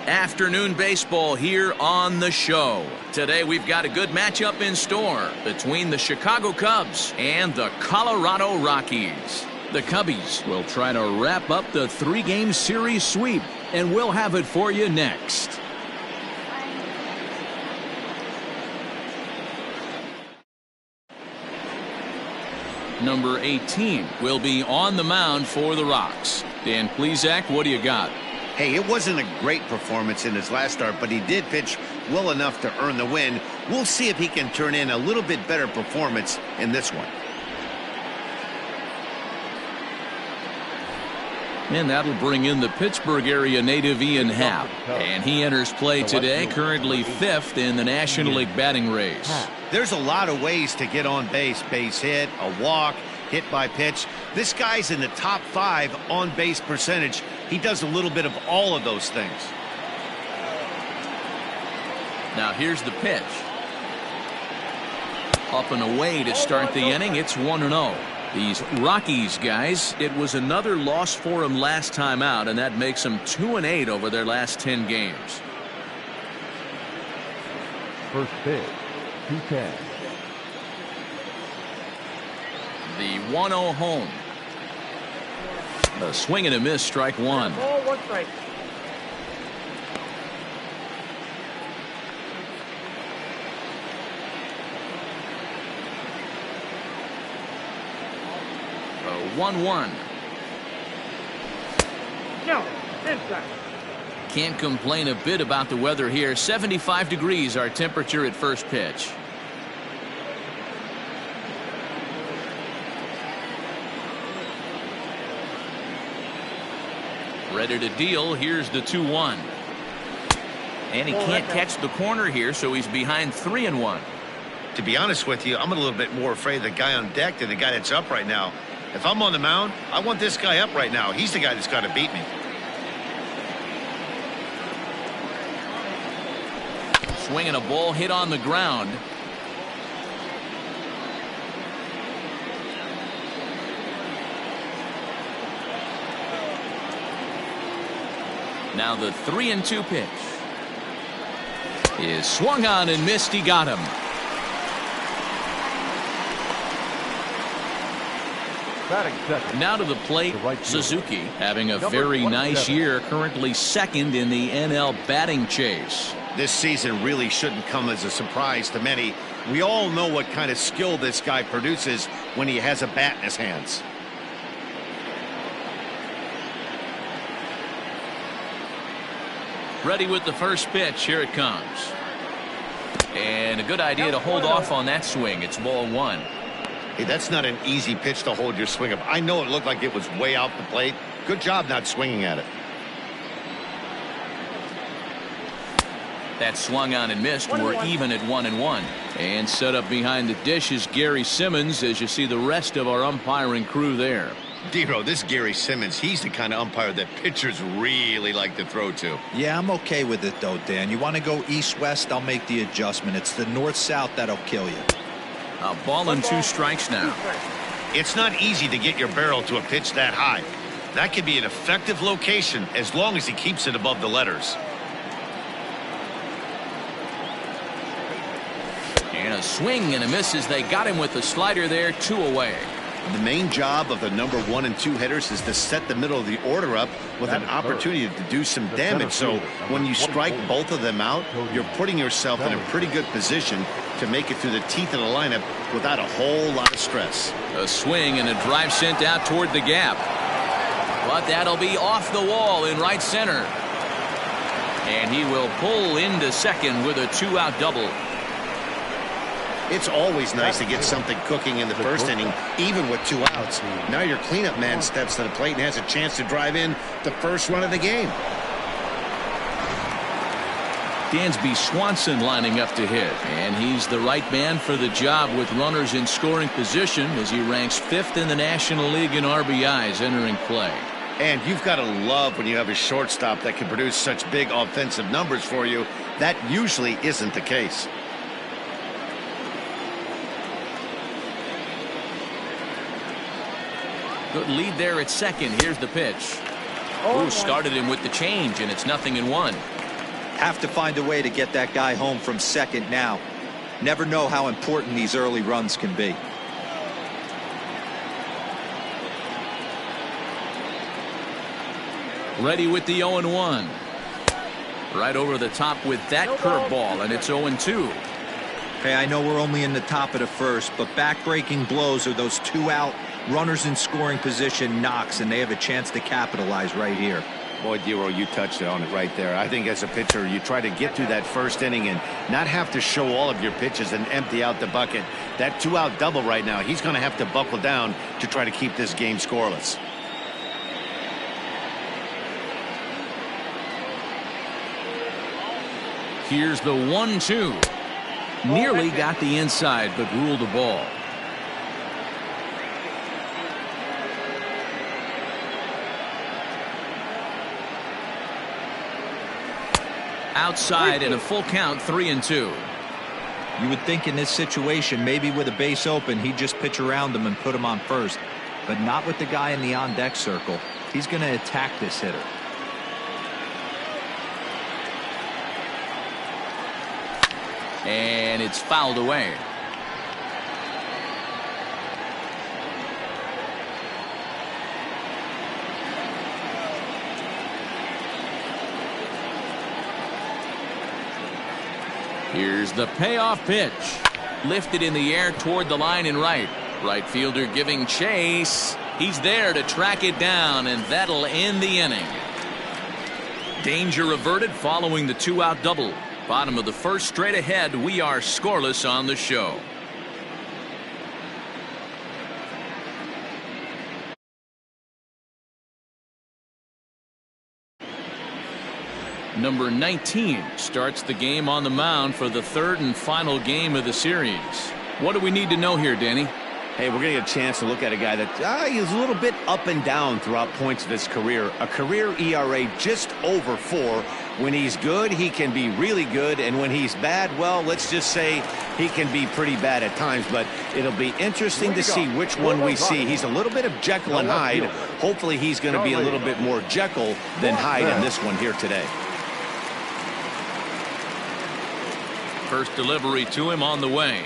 Afternoon baseball here on the show. Today we've got a good matchup in store between the Chicago Cubs and the Colorado Rockies. The Cubbies will try to wrap up the 3-game series sweep, and we'll have it for you next. Number 18 will be on the mound for the Rocks. Dan Plesac, what do you got? Hey, it wasn't a great performance in his last start, but he did pitch well enough to earn the win. We'll see if he can turn in a little bit better performance in this one. And that'll bring in the Pittsburgh area native Ian Happ. And he enters play today, currently 5th in the National League batting race. There's a lot of ways to get on base. Base hit, a walk, hit by pitch. This guy's in the top 5 on base percentage. He does a little bit of all of those things. Now here's the pitch. Up and away to start the inning. It's 1-0. These Rockies guys, it was another loss for them last time out, and that makes them 2-8 over their last 10 games. First pitch, 2-10. The 1-0 home. A swing and a miss, strike one. Ball, 1 strike. A 1-1. No, inside. Can't complain a bit about the weather here. 75 degrees our temperature at first pitch. Ready to deal. Here's the 2-1. And he can't catch the corner here, so he's behind 3-1. To be honest with you, I'm a little bit more afraid of the guy on deck than the guy that's up right now. If I'm on the mound, I want this guy up right now. He's the guy that's got to beat me. Swinging a ball hit on the ground. Now the 3-2 pitch is swung on and missed. He got him. Now to the plate, Suzuki having a very nice year, currently 2nd in the NL batting chase. This season really shouldn't come as a surprise to many. We all know what kind of skill this guy produces when he has a bat in his hands. Ready with the first pitch. Here it comes. And a good idea to hold off on that swing. It's ball 1. Hey, that's not an easy pitch to hold your swing up. I know it looked like it was way out the plate. Good job not swinging at it. That swung on and missed. We're even at 1-1. And set up behind the dish is Gary Simmons, as you see the rest of our umpiring crew there. D-Ro, this Gary Simmons, he's the kind of umpire that pitchers really like to throw to. Yeah, I'm okay with it, though, Dan. You want to go east-west, I'll make the adjustment. It's the north-south that'll kill you. A ball and 2 strikes now. It's not easy to get your barrel to a pitch that high. That can be an effective location as long as he keeps it above the letters. And a swing and a miss as they got him with the slider there. 2 away. The main job of the number 1 and 2 hitters is to set the middle of the order up with an opportunity to do some damage. So when you strike both of them out, you're putting yourself in a pretty good position to make it through the teeth of the lineup without a whole lot of stress. A swing and a drive sent out toward the gap. But that'll be off the wall in right center. And he will pull into second with a 2-out double. It's always nice to get something cooking in the first inning, even with 2 outs. Now your cleanup man steps to the plate and has a chance to drive in the first run of the game. Dansby Swanson lining up to hit, and he's the right man for the job with runners in scoring position as he ranks 5th in the National League in RBIs entering play. And you've got to love when you have a shortstop that can produce such big offensive numbers for you. That usually isn't the case. Good lead there at second. Here's the pitch. Ooh, started him with the change, and it's 0-1. Have to find a way to get that guy home from second now. Never know how important these early runs can be. Ready with the 0-1. Right over the top with that curveball, and it's 0-2. Hey, I know we're only in the top of the first, but back-breaking blows are those 2 out runners in scoring position knocks, and they have a chance to capitalize right here. Boy, Dero, you touched on it right there. I think as a pitcher, you try to get through that first inning and not have to show all of your pitches and empty out the bucket. That 2-out double right now, he's going to have to buckle down to try to keep this game scoreless. Here's the 1-2. Nearly got the inside, but ruled the ball. Outside in a full count, 3-2. You would think in this situation, maybe with a base open, he'd just pitch around him and put him on first. But not with the guy in the on-deck circle. He's going to attack this hitter. And it's fouled away. Here's the payoff pitch. Lifted in the air toward the line and right. Right fielder giving chase. He's there to track it down, and that'll end the inning. Danger averted following the 2-out double. Bottom of the first, straight ahead. We are scoreless on the show. Number 19 starts the game on the mound for the third and final game of the series. What do we need to know here, Danny? Hey, we're going to get a chance to look at a guy that he's a little bit up and down throughout points of his career. A career ERA just over 4. When he's good, he can be really good, and when he's bad, well, let's just say he can be pretty bad at times. But it'll be interesting to see which one we see. He's a little bit of Jekyll and Hyde. Hopefully he's going to be a little bit more Jekyll than Hyde in this one here today. First delivery to him on the way.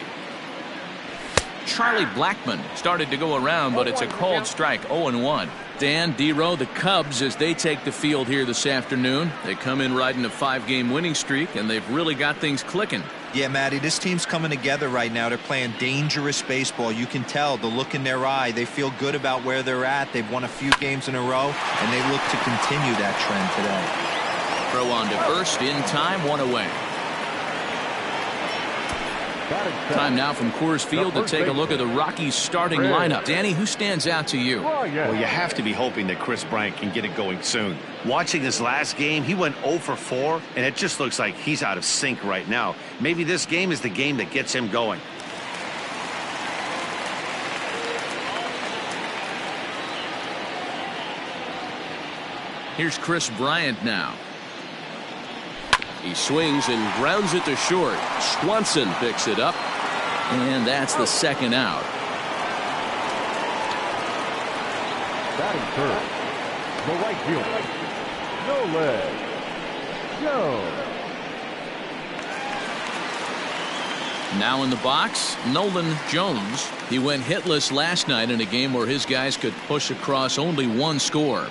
Charlie Blackmon started to go around, but it's a called strike. 0-1. Dan, Dero, the Cubs, as they take the field here this afternoon. They come in riding a 5-game winning streak, and they've really got things clicking. Yeah, Matty, this team's coming together right now. They're playing dangerous baseball. You can tell the look in their eye. They feel good about where they're at. They've won a few games in a row, and they look to continue that trend today. Throw on to first in time, 1 away. Time now from Coors Field to take a look at the Rockies starting lineup. Danny, who stands out to you? Well, you have to be hoping that Chris Bryant can get it going soon. Watching his last game, he went 0 for 4, and it just looks like he's out of sync right now. Maybe this game is the game that gets him going. Here's Chris Bryant now. He swings and grounds it to short. Swanson picks it up, and that's the second out. Batting third, the right fielder, Nolan Jones. Now in the box, Nolan Jones. He went hitless last night in a game where his guys could push across only 1 score.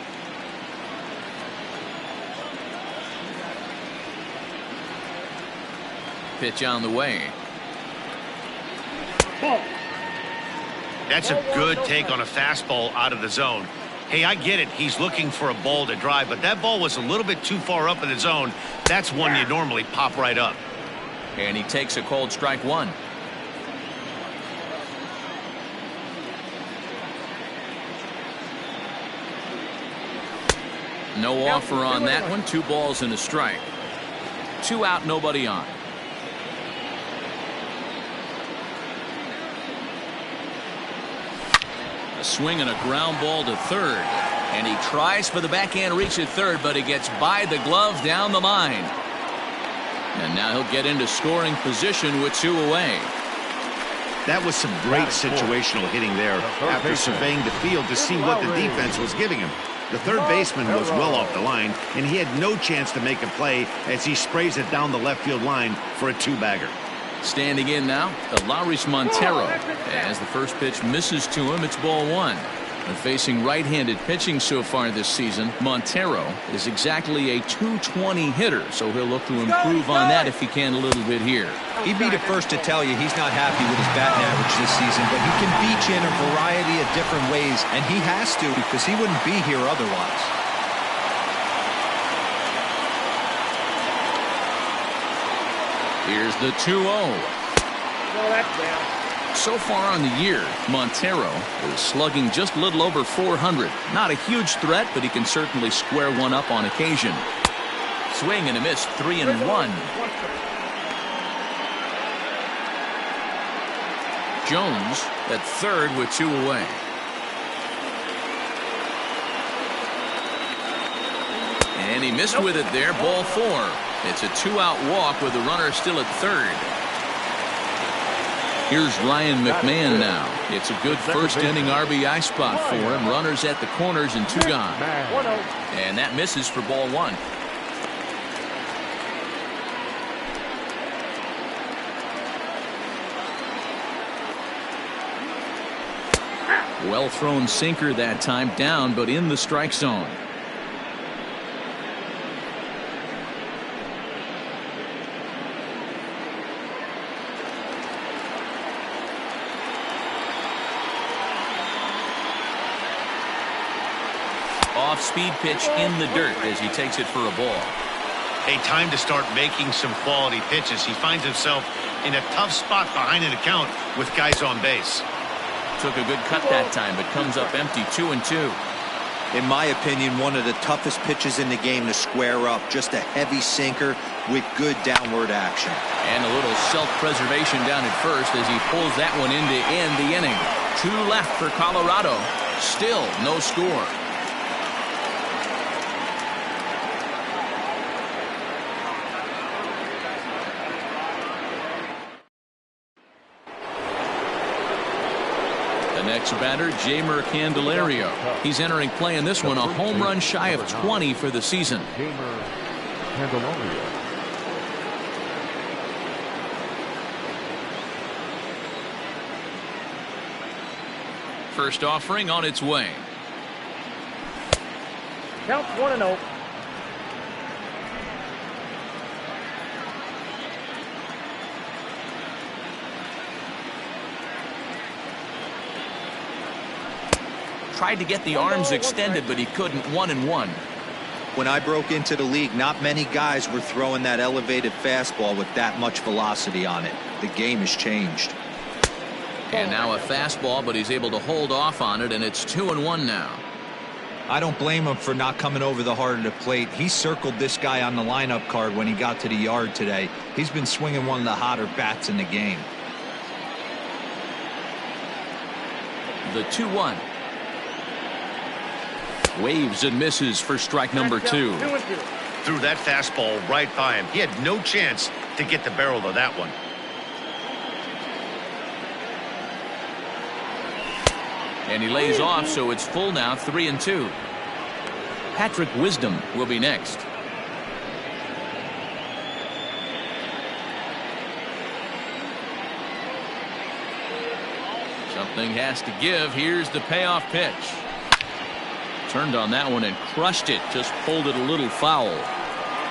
Pitch on the way. That's a good take on a fastball out of the zone. Hey, I get it. He's looking for a ball to drive, but that ball was a little bit too far up in the zone. That's one you normally pop right up. And he takes a called strike 1. No offer on that one. 2 balls and a strike. 2 out, nobody on. A swing and a ground ball to third. And he tries for the backhand reach at third, but he gets by the glove down the line. And now he'll get into scoring position with 2 away. That was some great situational hitting there after surveying the field to see what the defense was giving him. The third baseman was well off the line, and he had no chance to make a play as he sprays it down the left field line for a two-bagger. Standing in now, Elaris Montero. As the first pitch misses to him, it's ball one. And facing right-handed pitching so far this season, Montero is exactly a .220 hitter, so he'll look to improve on that if he can a little bit here. He'd be the first to tell you he's not happy with his batting average this season, but he can beat you in a variety of different ways, and he has to because he wouldn't be here otherwise. Here's the 2-0. No, that's down. So far on the year, Montero is slugging just a little over 400. Not a huge threat, but he can certainly square one up on occasion. Swing and a miss, 3-1. Jones at third with two away. And he missed with it there, ball four. It's a two-out walk with the runner still at third. Here's Ryan McMahon now. It's a good first-inning RBI spot for him. Runners at the corners and two gone. And that misses for ball one. Well-thrown sinker that time, down but in the strike zone. Off-speed pitch in the dirt as he takes it for a ball. A time to start making some quality pitches. He finds himself in a tough spot behind an account with guys on base. Took a good cut that time, but comes up empty, 2-2. In my opinion, one of the toughest pitches in the game to square up. Just a heavy sinker with good downward action. And a little self-preservation down at first as he pulls that one in to end the inning. Two left for Colorado. Still no score. Next batter, Jeimer Candelario. He's entering play in this one, a home run shy of 20 for the season. Jeimer Candelario. First offering on its way. Count 1-0. Tried to get the arms extended, but he couldn't. 1-1. When I broke into the league, not many guys were throwing that elevated fastball with that much velocity on it. The game has changed. And now a fastball, but he's able to hold off on it, and it's 2-1 now. I don't blame him for not coming over the heart of the plate. He circled this guy on the lineup card when he got to the yard today. He's been swinging one of the hotter bats in the game. The 2-1. Waves and misses for strike number 2. Threw that fastball right by him. He had no chance to get the barrel of that one. And he lays off, so it's full now, 3-2. Patrick Wisdom will be next. Something has to give. Here's the payoff pitch. Turned on that one and crushed it. Just pulled it a little foul.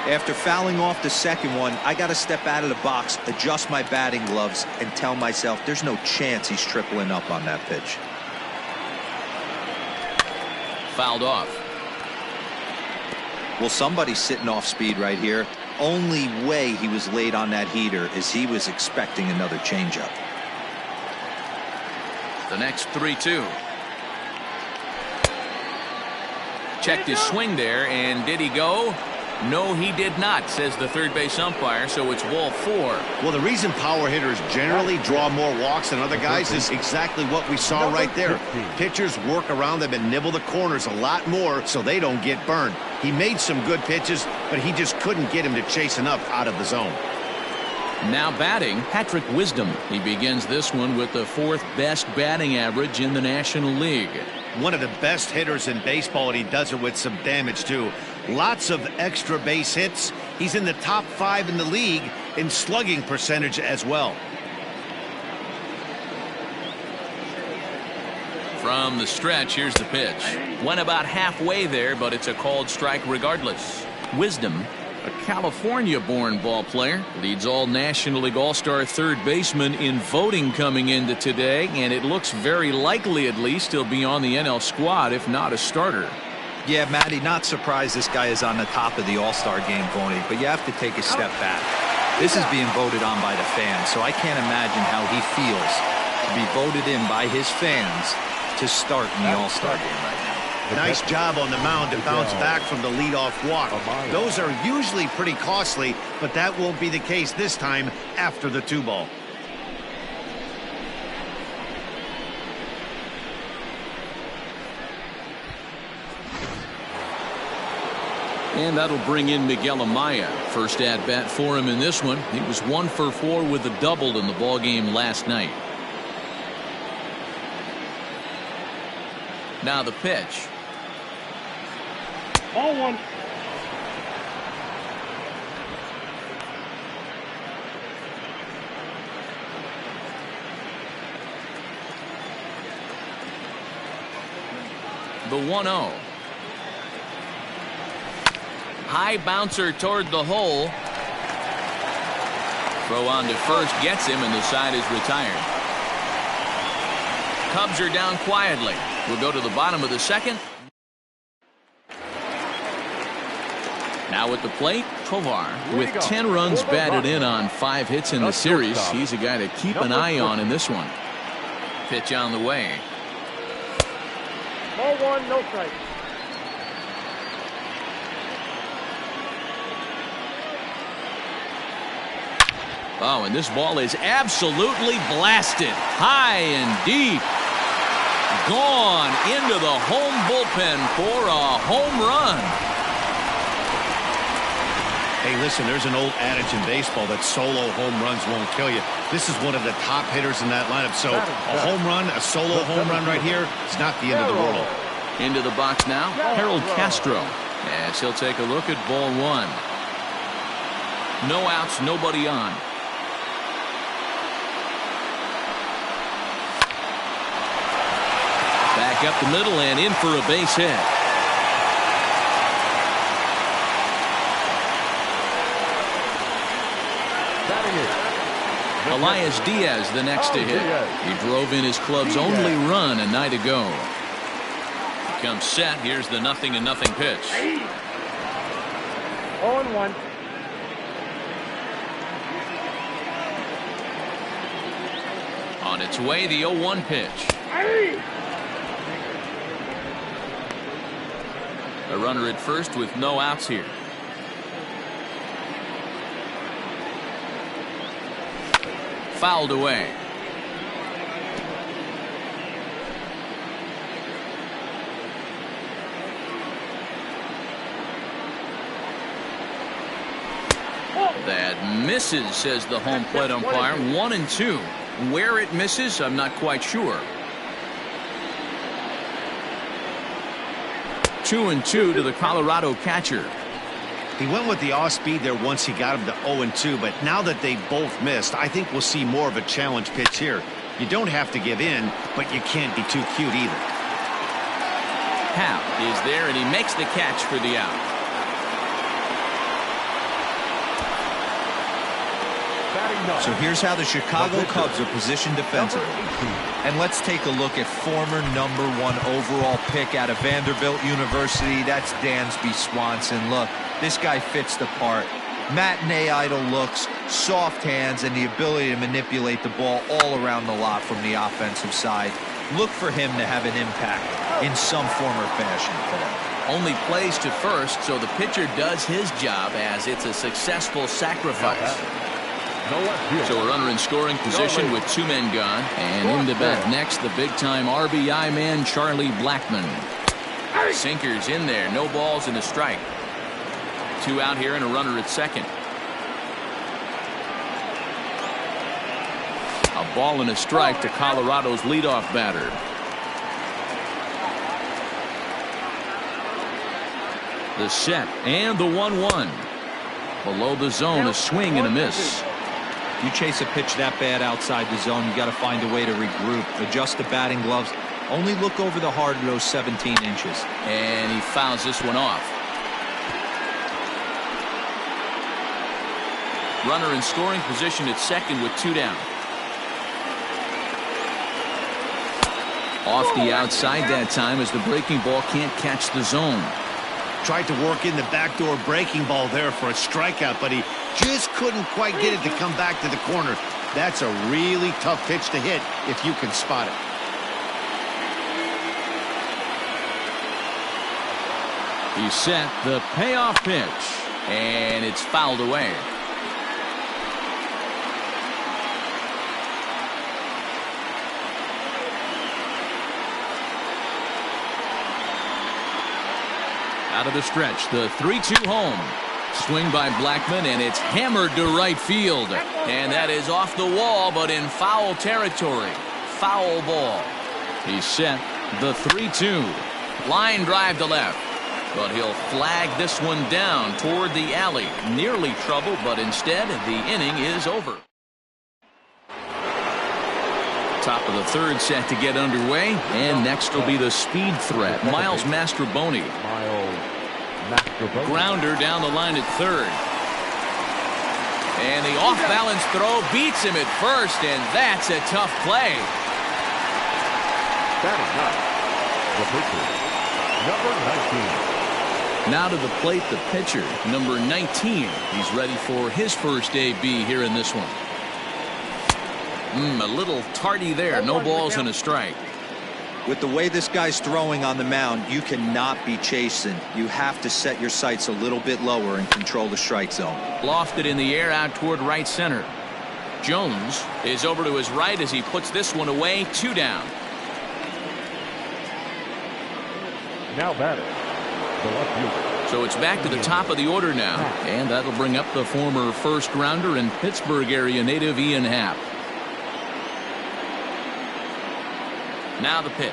After fouling off the second one, I got to step out of the box, adjust my batting gloves, and tell myself there's no chance he's tripling up on that pitch. Fouled off. Well, somebody's sitting off speed right here. Only way he was late on that heater is he was expecting another changeup. The next 3-2. Checked his swing there, and did he go? No, he did not, says the third base umpire, so it's ball 4. Well, the reason power hitters generally draw more walks than other guys is exactly what we saw right there. Pitchers work around them and nibble the corners a lot more so they don't get burned. He made some good pitches, but he just couldn't get him to chase enough out of the zone. Now batting, Patrick Wisdom. He begins this one with the 4th best batting average in the National League. One of the best hitters in baseball, and he does it with some damage too. Lots of extra base hits. He's in the top 5 in the league in slugging percentage as well. From the stretch, here's the pitch. Went about halfway there, but it's a called strike regardless. Wisdom, a California-born ball player, leads all National League All-Star third baseman in voting coming into today, and it looks very likely, at least, he'll be on the NL squad, if not a starter. Yeah, Matty, not surprised this guy is on the top of the All-Star game voting, but you have to take a step back. This is being voted on by the fans, so I can't imagine how he feels to be voted in by his fans to start in the All-Star game right now. Nice job on the mound to bounce back from the leadoff walk. Those are usually pretty costly, but that won't be the case this time after the 2-ball. And that'll bring in Miguel Amaya. First at bat for him in this one. He was 1 for 4 with a double in the ball game last night. Now the pitch. Ball 1. The 1-0. High bouncer toward the hole. Throw on to first gets him, and the side is retired. Cubs are down quietly. We'll go to the bottom of the 2nd. Now at the plate, Tovar with 10 runs batted in on 5 hits in the series. He's a guy to keep an eye on in this one. Pitch on the way. Ball 1, no strike. Oh, and this ball is absolutely blasted. High and deep. Gone into the home bullpen for a home run. Hey, listen, there's an old adage in baseball that solo home runs won't kill you. This is one of the top hitters in that lineup. So a home run, a solo home run right here is not the end of the world. Into the box now, Harold Castro. As he'll take a look at ball 1. No outs, nobody on. Back up the middle and in for a base hit. Elias Diaz the next to hit. He drove in his club's only run a night ago. He comes set. Here's the 0-0 pitch. 0-1. On its way, the 0-1 pitch. A runner at first with no outs here. Fouled away. That misses, says the home plate umpire. 1-2. Where it misses, I'm not quite sure. 2-2 to the Colorado catcher. He went with the off speed there once he got him to 0-2, but now that they both missed, I think we'll see more of a challenge pitch here. You don't have to give in, but you can't be too cute either. Hap is there, and he makes the catch for the out. So here's how the Chicago Cubs are positioned defensively. And let's take a look at former #1 overall pick out of Vanderbilt University. That's Dansby Swanson. Look, this guy fits the part. Matinee idol looks, soft hands, and the ability to manipulate the ball all around the lot from the offensive side. Look for him to have an impact in some form or fashion today. Only plays to first, so the pitcher does his job as it's a successful sacrifice. So a runner in scoring position with 2 men gone. And into bat next, the big-time RBI man, Charlie Blackmon. Sinkers in there, no balls and a strike. 2 out here and a runner at second. Ball and a strike to Colorado's leadoff batter. The set and the 1-1. Below the zone, a swing and a miss. You chase a pitch that bad outside the zone, you got to find a way to regroup, adjust the batting gloves. Only look over the heart of those 17 inches. And he fouls this one off. Runner in scoring position at second with 2 down. Off the outside that time as the breaking ball can't catch the zone. Tried to work in the backdoor breaking ball there for a strikeout, but he just couldn't quite get it to come back to the corner. That's a really tough pitch to hit if you can spot it. He set the payoff pitch, and it's fouled away. Out of the stretch, the 3-2 home. Swing by Blackman, and it's hammered to right field. And that is off the wall, but in foul territory. Foul ball. He set the 3-2. Line drive to left. But he'll flag this one down toward the alley. Nearly trouble, but instead the inning is over. Top of the third set to get underway, and next will be the speed threat. Miles Mastrobuoni. Grounder down the line at third. And the off-balance throw beats him at first, and that's a tough play. Batting ninth, the pitcher, number 19. Now to the plate, the pitcher, number 19. He's ready for his first AB here in this one. A little tardy there. No balls and a strike. With the way this guy's throwing on the mound, you cannot be chasing. You have to set your sights a little bit lower and control the strike zone. Lofted in the air out toward right center. Jones is over to his right as he puts this one away. 2 down. Now batting, the left fielder. So it's back to the top of the order now. And that'll bring up the former first rounder and Pittsburgh area native Ian Happ. Now the pitch.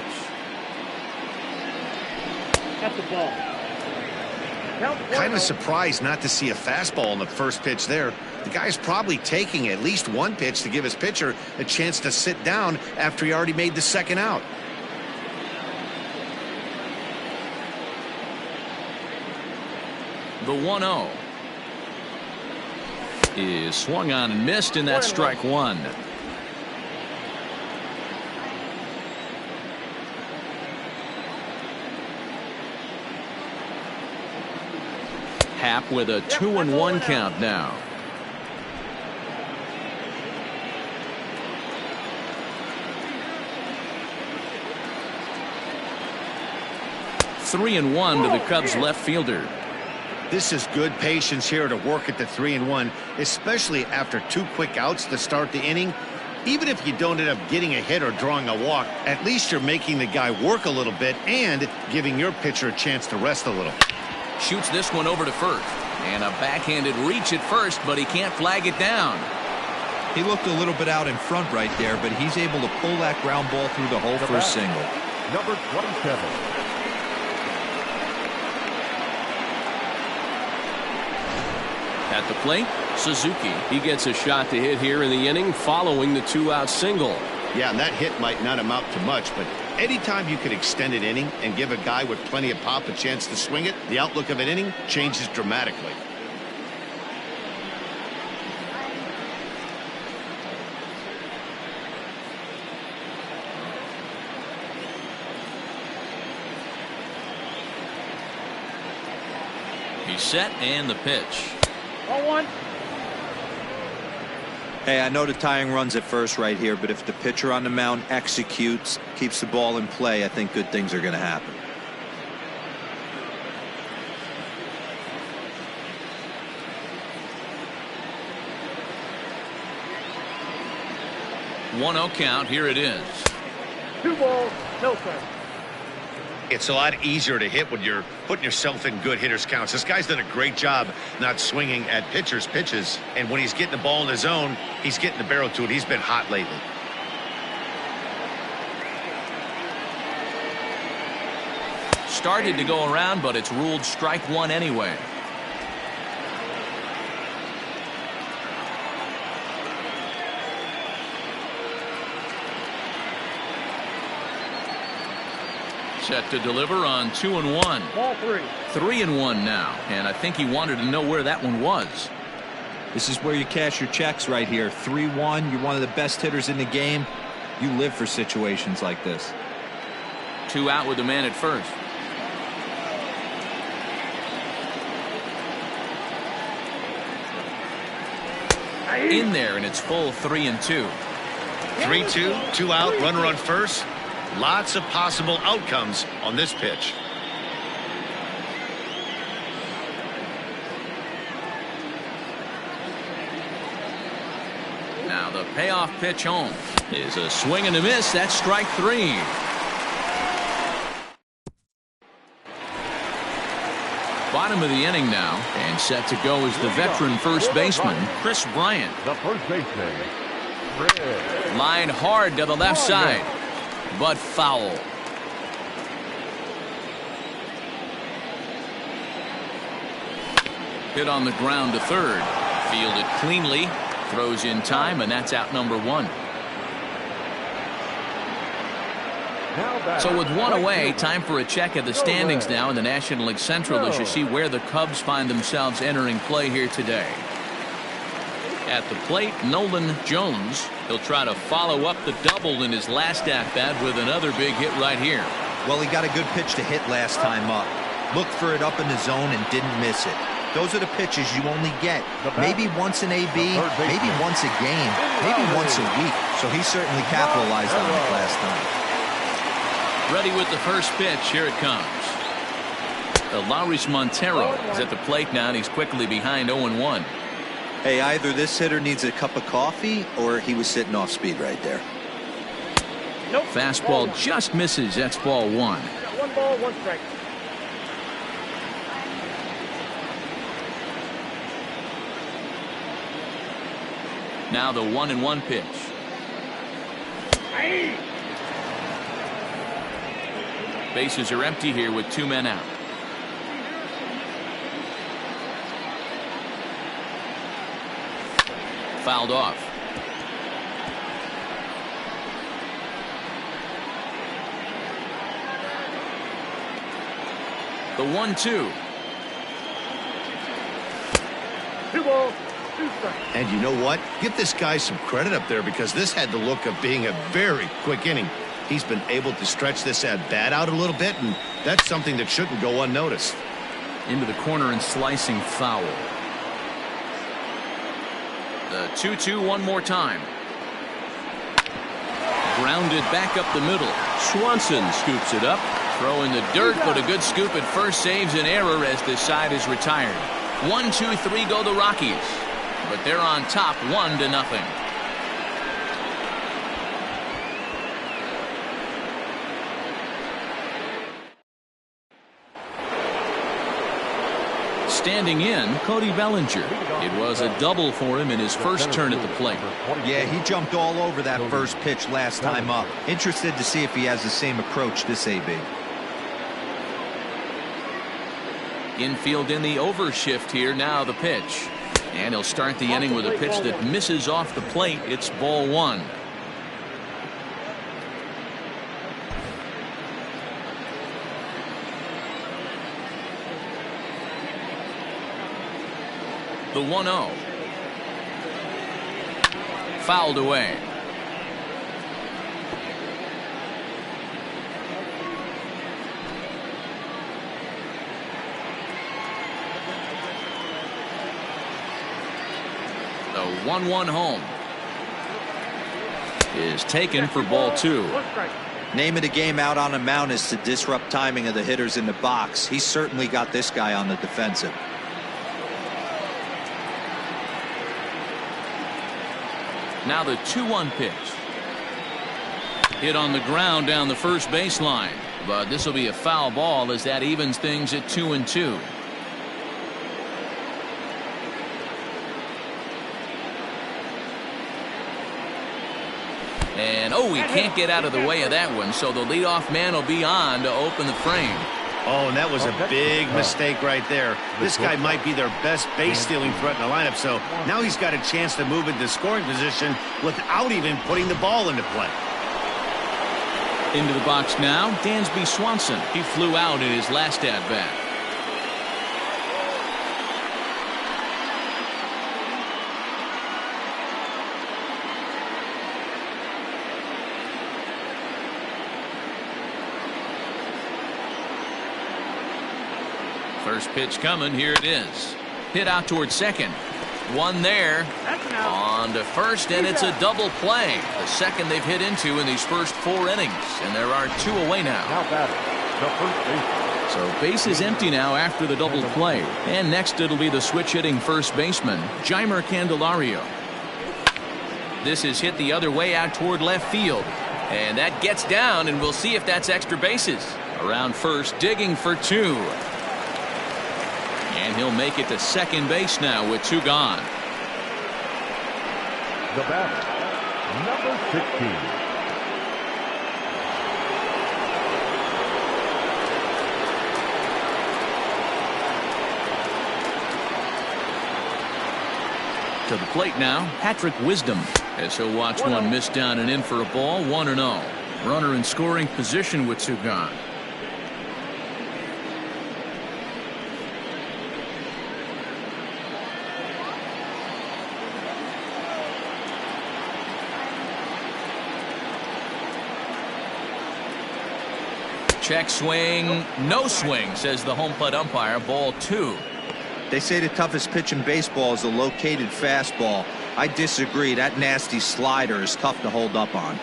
That's the ball. Kind of surprised not to see a fastball in the first pitch there. The guy's probably taking at least one pitch to give his pitcher a chance to sit down after he already made the second out. The 1-0 is swung on and missed, and that's strike one. Happ with a 2-1 count now. Three and one to the Cubs left fielder. This is good patience here to work at the 3-1, especially after 2 quick outs to start the inning. Even if you don't end up getting a hit or drawing a walk, at least you're making the guy work a little bit and giving your pitcher a chance to rest a little. Shoots this one over to first, and a backhanded reach at first, but he can't flag it down. He looked a little bit out in front right there, but he's able to pull that ground ball through the hole for a single. Number 27. At the plate, Suzuki. He gets a shot to hit here in the inning following the 2-out single. Yeah, and that hit might not amount to much, but anytime you can extend an inning and give a guy with plenty of pop a chance to swing it, the outlook of an inning changes dramatically. He's set and the pitch. 0-1. Hey, I know the tying runs at first right here, but if the pitcher on the mound executes, keeps the ball in play, I think good things are going to happen. One-0 count. Here it is. 2 balls, no strikes. It's a lot easier to hit when you're putting yourself in good hitters counts. This guy's done a great job not swinging at pitchers' pitches. And when he's getting the ball in the zone, he's getting the barrel to it. He's been hot lately. started to go around, but it's ruled strike one anyway. Set to deliver on 2-1. Ball 3. 3-1 now, and I think he wanted to know where that one was. This is where you cash your checks right here. 3-1. You're one of the best hitters in the game. You live for situations like this. 2 out with the man at first. In there, and it's full 3-2. 3-2, 2 out, runner on first. Lots of possible outcomes on this pitch. Now the payoff pitch home is a swing and a miss. That's strike 3. Bottom of the inning now, and set to go is the veteran first baseman, Chris Bryant. The first baseman, Chris. Line hard to the left side, but foul. Hit on the ground to third. Fielded cleanly. Throws in time, and that's out number 1. So with 1 away, time for a check at the standings now in the National League Central as you see where the Cubs find themselves entering play here today. At the plate, Nolan Jones. He'll try to follow up the double in his last at-bat with another big hit right here. Well, he got a good pitch to hit last time up. Looked for it up in the zone and didn't miss it. Those are the pitches you only get maybe once an AB, maybe once a game, maybe once a week. So he certainly capitalized on it last time. Ready with the first pitch. Here it comes. Lowry's Montero is at the plate now, and he's quickly behind 0-1. Hey, either this hitter needs a cup of coffee or he was sitting off speed right there. Nope. Fastball just misses. That's ball 1. 1 ball, 1 strike. Now the 1-1 pitch. Bases are empty here with 2 men out. Fouled off. The 1-2. 2 balls, 2 strikes. And you know what? Give this guy some credit up there because this had the look of being a very quick inning. He's been able to stretch this at-bat out a little bit, and that's something that shouldn't go unnoticed. Into the corner and slicing foul. The 2-2 one more time. Grounded back up the middle. Swanson scoops it up. Throw in the dirt, but a good scoop at first saves an error as this side is retired. 1-2-3 go the Rockies, but they're on top 1-0. Standing in, Cody Bellinger. It was a double for him in his first turn at the plate. Yeah, he jumped all over that first pitch last time up. Interested to see if he has the same approach this AB. Infield in the overshift here. Now the pitch. And he'll start the inning with a pitch that misses off the plate. It's ball 1. The 1-0. Fouled away. The 1-1 home is taken for ball 2. Name of the game out on the mound is to disrupt timing of the hitters in the box. He's certainly got this guy on the defensive. Now the 2-1 pitch. Hit on the ground down the first baseline, but this will be a foul ball as that evens things at 2-2. And oh, he can't get out of the way of that one, so the leadoff man will be on to open the frame. Oh, and that was a big mistake right there. This guy might be their best base-stealing threat in the lineup, so now he's got a chance to move into scoring position without even putting the ball into play. Into the box now, Dansby Swanson. He flew out in his last at-bat. First pitch coming. Here it is. Hit out towards second. One there. On to first, and it's a double play. The second they've hit into in these first 4 innings. And there are 2 away now. So base is empty now after the double play. And next it'll be the switch hitting first baseman, Jeimer Candelario. This is hit the other way out toward left field. And that gets down, and we'll see if that's extra bases. Around first, digging for 2. And he'll make it to second base now with 2 gone. The batter, number 16. To the plate now, Patrick Wisdom, as he'll watch one miss down and in for a ball. 1-0. Runner in scoring position with 2 gone. Check swing, no swing, says the home plate umpire. Ball 2. They say the toughest pitch in baseball is a located fastball. I disagree. That nasty slider is tough to hold up on.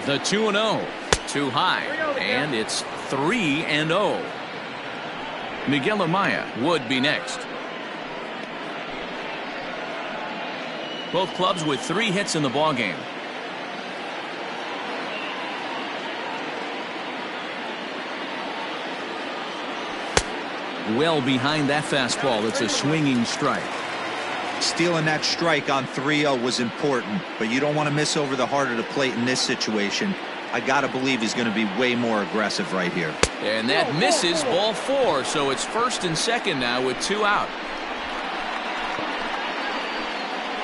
The 2-0. Too high. And it's 3-0. Miguel Amaya would be next. Both clubs with 3 hits in the ballgame. Well behind that fastball. It's a swinging strike. Stealing that strike on 3-0 was important, but you don't want to miss over the heart of the plate in this situation. I gotta believe he's going to be way more aggressive right here. And that misses. Ball 4. So it's first and second now with 2 out.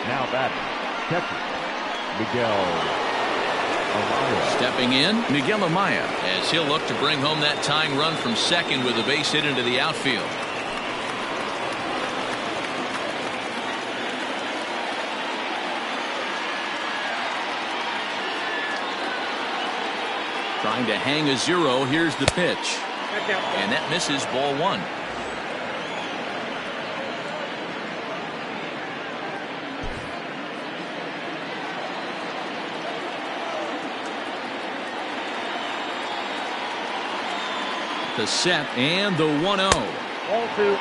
Now batting, catcher, Miguel Amaya. Stepping in, Miguel Amaya, as he'll look to bring home that tying run from second with a base hit into the outfield. Trying to hang a 0. Here's the pitch. And that misses. Ball 1. The set and the 1-0. Ball 2.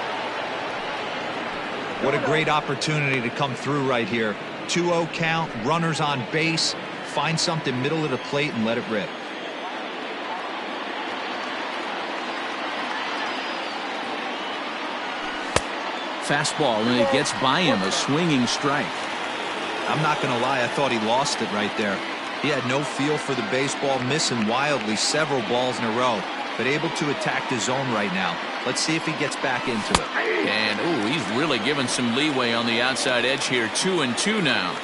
What a great opportunity to come through right here. 2-0 count, runners on base. Find something middle of the plate and let it rip. Fastball, and it gets by him. A swinging strike. I'm not going to lie, I thought he lost it right there. He had no feel for the baseball, missing wildly several balls in a row, but able to attack the zone right now. Let's see if he gets back into it. And, ooh, he's really given some leeway on the outside edge here. 2-2 now.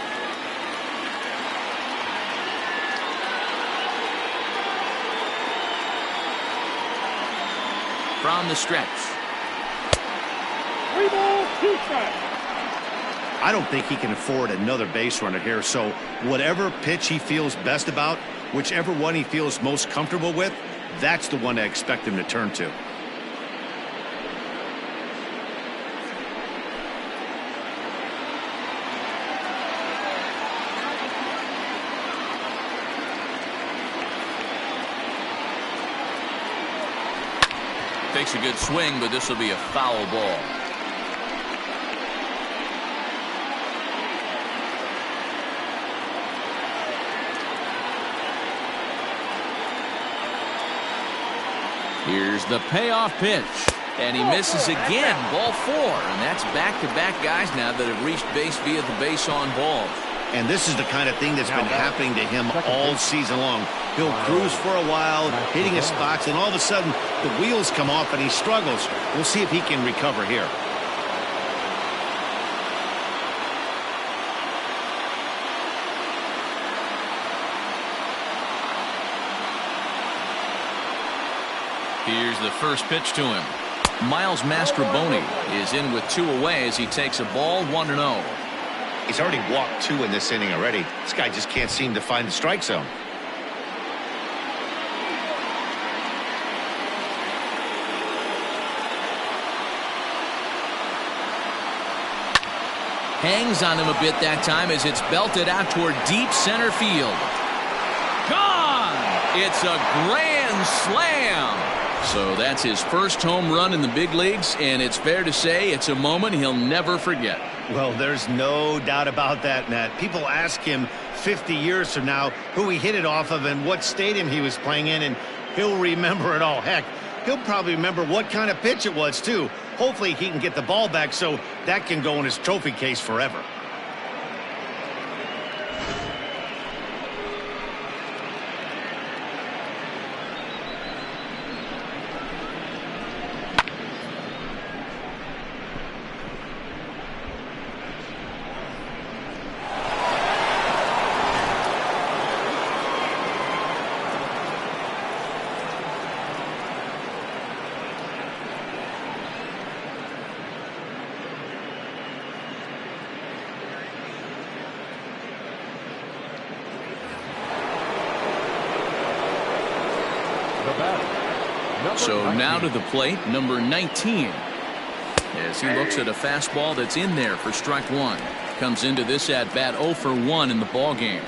From the stretch. 3 balls, 2 strikes. I don't think he can afford another base runner here, so whatever pitch he feels best about, whichever one he feels most comfortable with, that's the one I expect him to turn to. Takes a good swing, but this will be a foul ball. Here's the payoff pitch. And he misses again. Ball 4. And that's back-to-back guys now that have reached base via the base on ball. And this is the kind of thing that's been happening to him all season long. He'll cruise for a while, hitting his spots, and all of a sudden the wheels come off and he struggles. We'll see if he can recover here. Here's the first pitch to him. Miles Mastrobuoni is in with 2 away as he takes a ball 1-0. He's already walked 2 in this inning already. This guy just can't seem to find the strike zone. Hangs on him a bit that time as it's belted out toward deep center field. Gone! It's a grand slam! So that's his first home run in the big leagues, and it's fair to say it's a moment he'll never forget. Well, there's no doubt about that, Matt. People ask him 50 years from now who he hit it off of and what stadium he was playing in, and he'll remember it all. Heck, he'll probably remember what kind of pitch it was, too. Hopefully he can get the ball back so that can go in his trophy case forever. So now to the plate, number 19. As he looks at a fastball that's in there for strike 1. Comes into this at bat 0 for 1 in the ball game.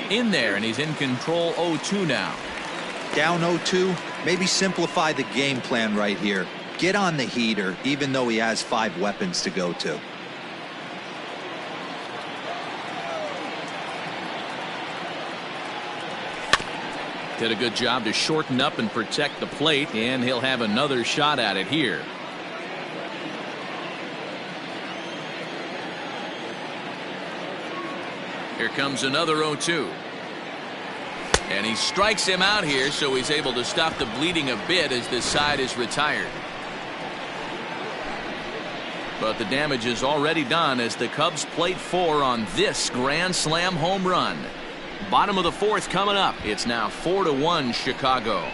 In there, and he's in control 0-2 now. Down 0-2, maybe simplify the game plan right here. Get on the heater, even though he has 5 weapons to go to. Did a good job to shorten up and protect the plate, and he'll have another shot at it here. Here comes another 0-2. And he strikes him out here, so he's able to stop the bleeding a bit as this side is retired. But the damage is already done as the Cubs plate 4 on this grand slam home run. Bottom of the 4th coming up. It's now 4-1 Chicago.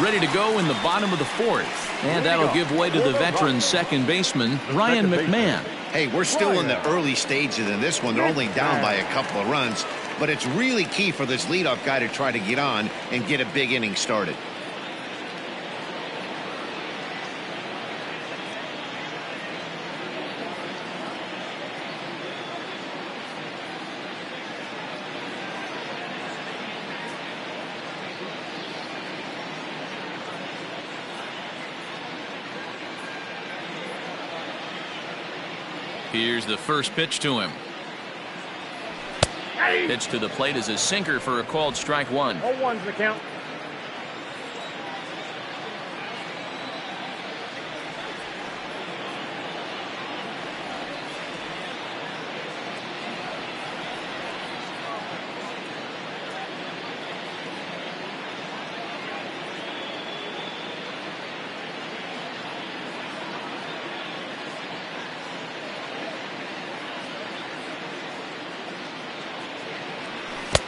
Ready to go in the bottom of the 4th. And that'll give way to the veteran second baseman, Ryan McMahon. Hey, we're still in the early stages in this one. They're only down by a couple of runs. But it's really key for this leadoff guy to try to get on and get a big inning started. Here's the first pitch to him. Pitch to the plate is a sinker for a called strike 1. 0-1's the count.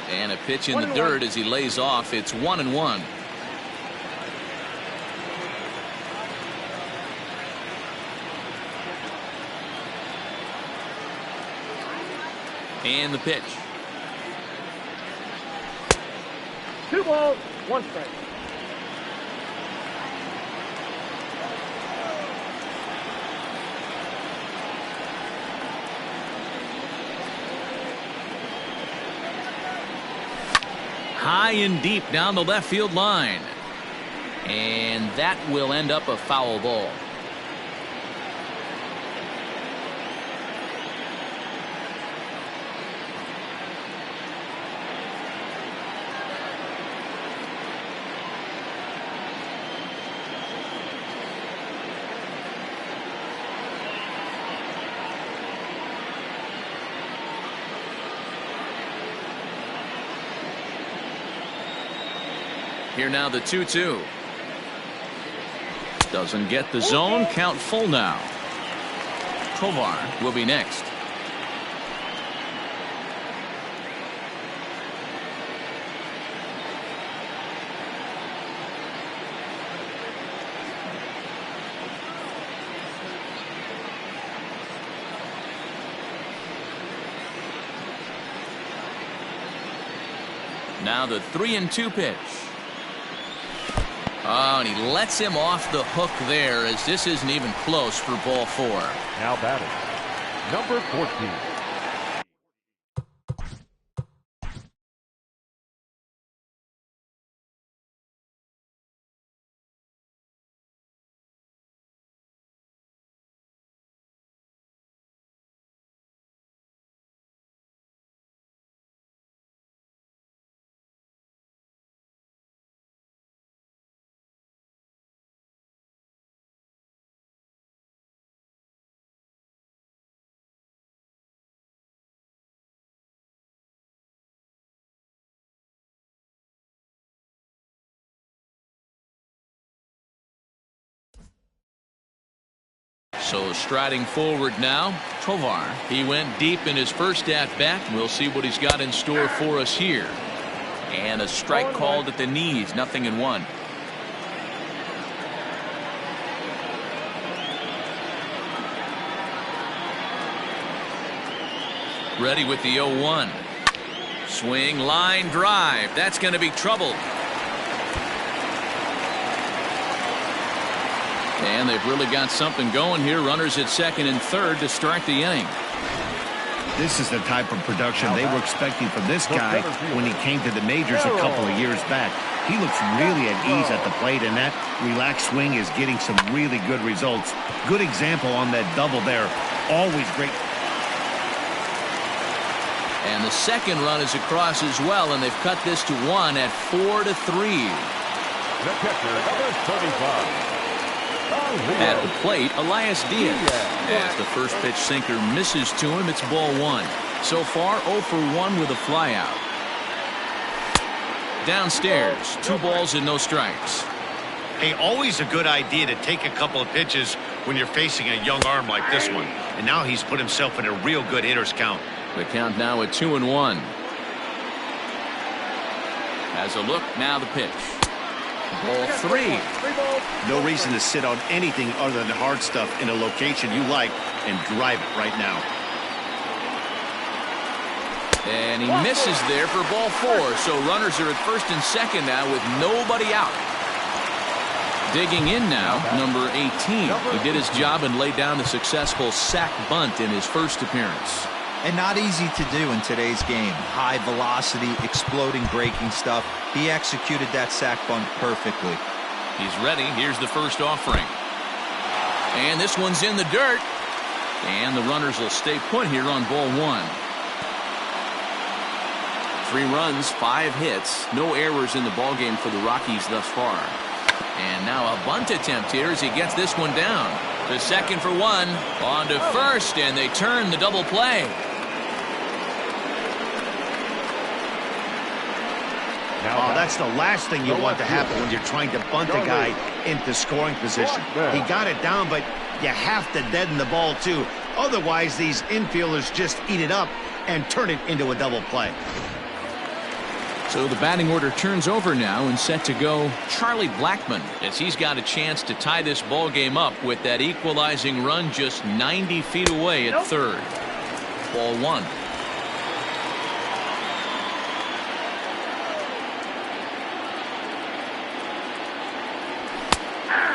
And a pitch in the dirt as he lays off. It's 1-1. And the pitch. 2 balls, 1 strike. High and deep down the left field line. And that will end up a foul ball. Here now the 2-2. Doesn't get the zone. Count full now. Tovar will be next. Now the 3-2 pitch. Oh, and he lets him off the hook there, as this isn't even close for ball 4. Now batting, number 14. So striding forward now, Tovar. He went deep in his first at-bat. We'll see what he's got in store for us here. And a strike called at the knees, 0-1. Ready with the 0-1. Swing, line drive. That's going to be trouble. And they've really got something going here. Runners at second and third to start the inning. This is the type of production they were expecting from this guy when he came to the majors a couple of years back. He looks really at ease at the plate, and that relaxed swing is getting some really good results. Good example on that double there. Always great. And the second run is across as well, and they've cut this to 1 at 4-3. The catcher, number 35. At the plate, Elias Diaz. As the first pitch sinker misses to him, it's ball 1. So far, 0 for 1 with a flyout. Downstairs, 2 balls and no strikes. Hey, always a good idea to take a couple of pitches when you're facing a young arm like this one. And now he's put himself in a real good hitter's count. The count now at 2-1. As a look, now the pitch. Ball 3. No reason to sit on anything other than hard stuff in a location you like and drive it right now. And he misses there for ball 4. So runners are at first and second now with nobody out. Digging in now, number 18. He did his job and laid down a successful sac bunt in his first appearance. And not easy to do in today's game. High velocity, exploding breaking stuff. He executed that sac bunt perfectly. He's ready. Here's the first offering. And this one's in the dirt. And the runners will stay put here on ball 1. 3 runs, 5 hits. No errors in the ballgame for the Rockies thus far. And now a bunt attempt here as he gets this one down. To second for 1. On to first, and they turn the double play. Oh, that's the last thing you want to happen when you're trying to bunt a guy into scoring position. He got it down, but you have to deaden the ball too. Otherwise, these infielders just eat it up and turn it into a double play. So the batting order turns over now, and set to go Charlie Blackmon, as he's got a chance to tie this ball game up with that equalizing run just 90 feet away at third. Ball 1.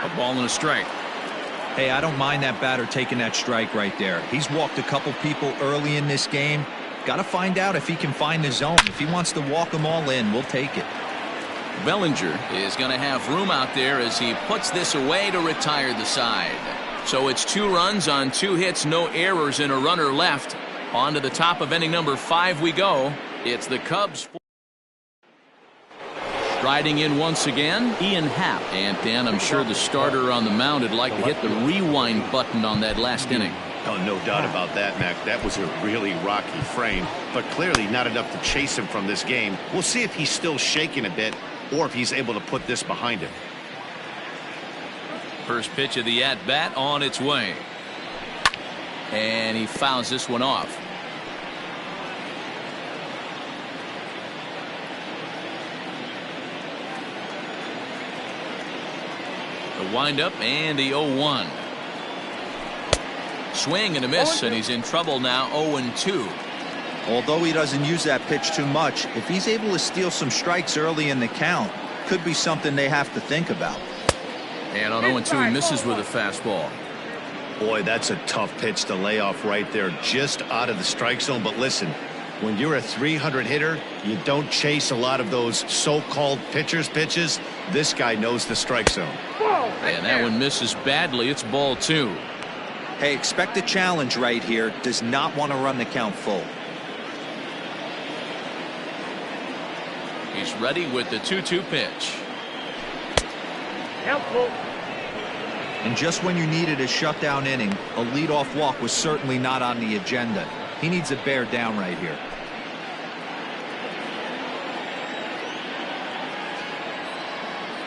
A ball and a strike. Hey, I don't mind that batter taking that strike right there. He's walked a couple people early in this game. Got to find out if he can find the zone. If he wants to walk them all in, we'll take it. Bellinger is going to have room out there as he puts this away to retire the side. So it's 2 runs on 2 hits, no errors, and a runner left. On to the top of inning number 5 we go. It's the Cubs. Riding in once again, Ian Happ. And Dan, I'm sure the starter on the mound would like to hit the rewind button on that last inning. Oh, no doubt about that, Mac. That was a really rocky frame, but clearly not enough to chase him from this game. We'll see if he's still shaking a bit or if he's able to put this behind him. First pitch of the at-bat on its way. And he fouls this one off. The windup and the 0-1. Swing and a miss, and he's in trouble now. 0-2. Although he doesn't use that pitch too much, if he's able to steal some strikes early in the count, could be something they have to think about. And on 0-2, he misses with a fastball. Boy, that's a tough pitch to lay off right there, just out of the strike zone. But listen, when you're a 300 hitter, you don't chase a lot of those so-called pitcher's pitches. This guy knows the strike zone. And that one misses badly. It's ball 2. Hey, expect a challenge right here. Does not want to run the count full. He's ready with the 2-2 pitch. Helpful. And just when you needed a shutdown inning, a leadoff walk was certainly not on the agenda. He needs to bear down right here.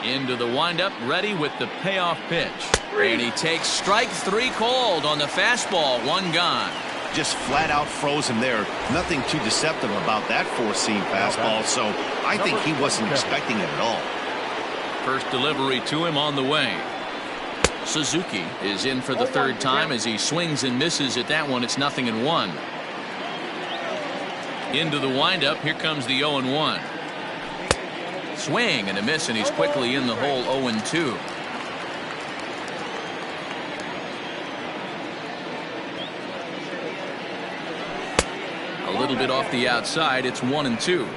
Into the windup, ready with the payoff pitch. And he takes strike 3 called on the fastball. 1 gone. Just flat out froze him there. Nothing too deceptive about that four-seam fastball, so I think he wasn't expecting it at all. First delivery to him on the way. Suzuki is in for the 3rd time as he swings and misses at that one. It's 0-1. Into the windup. Here comes the 0-1. Swing and a miss, and he's quickly in the hole. 0-2. A little bit off the outside. It's 1-2.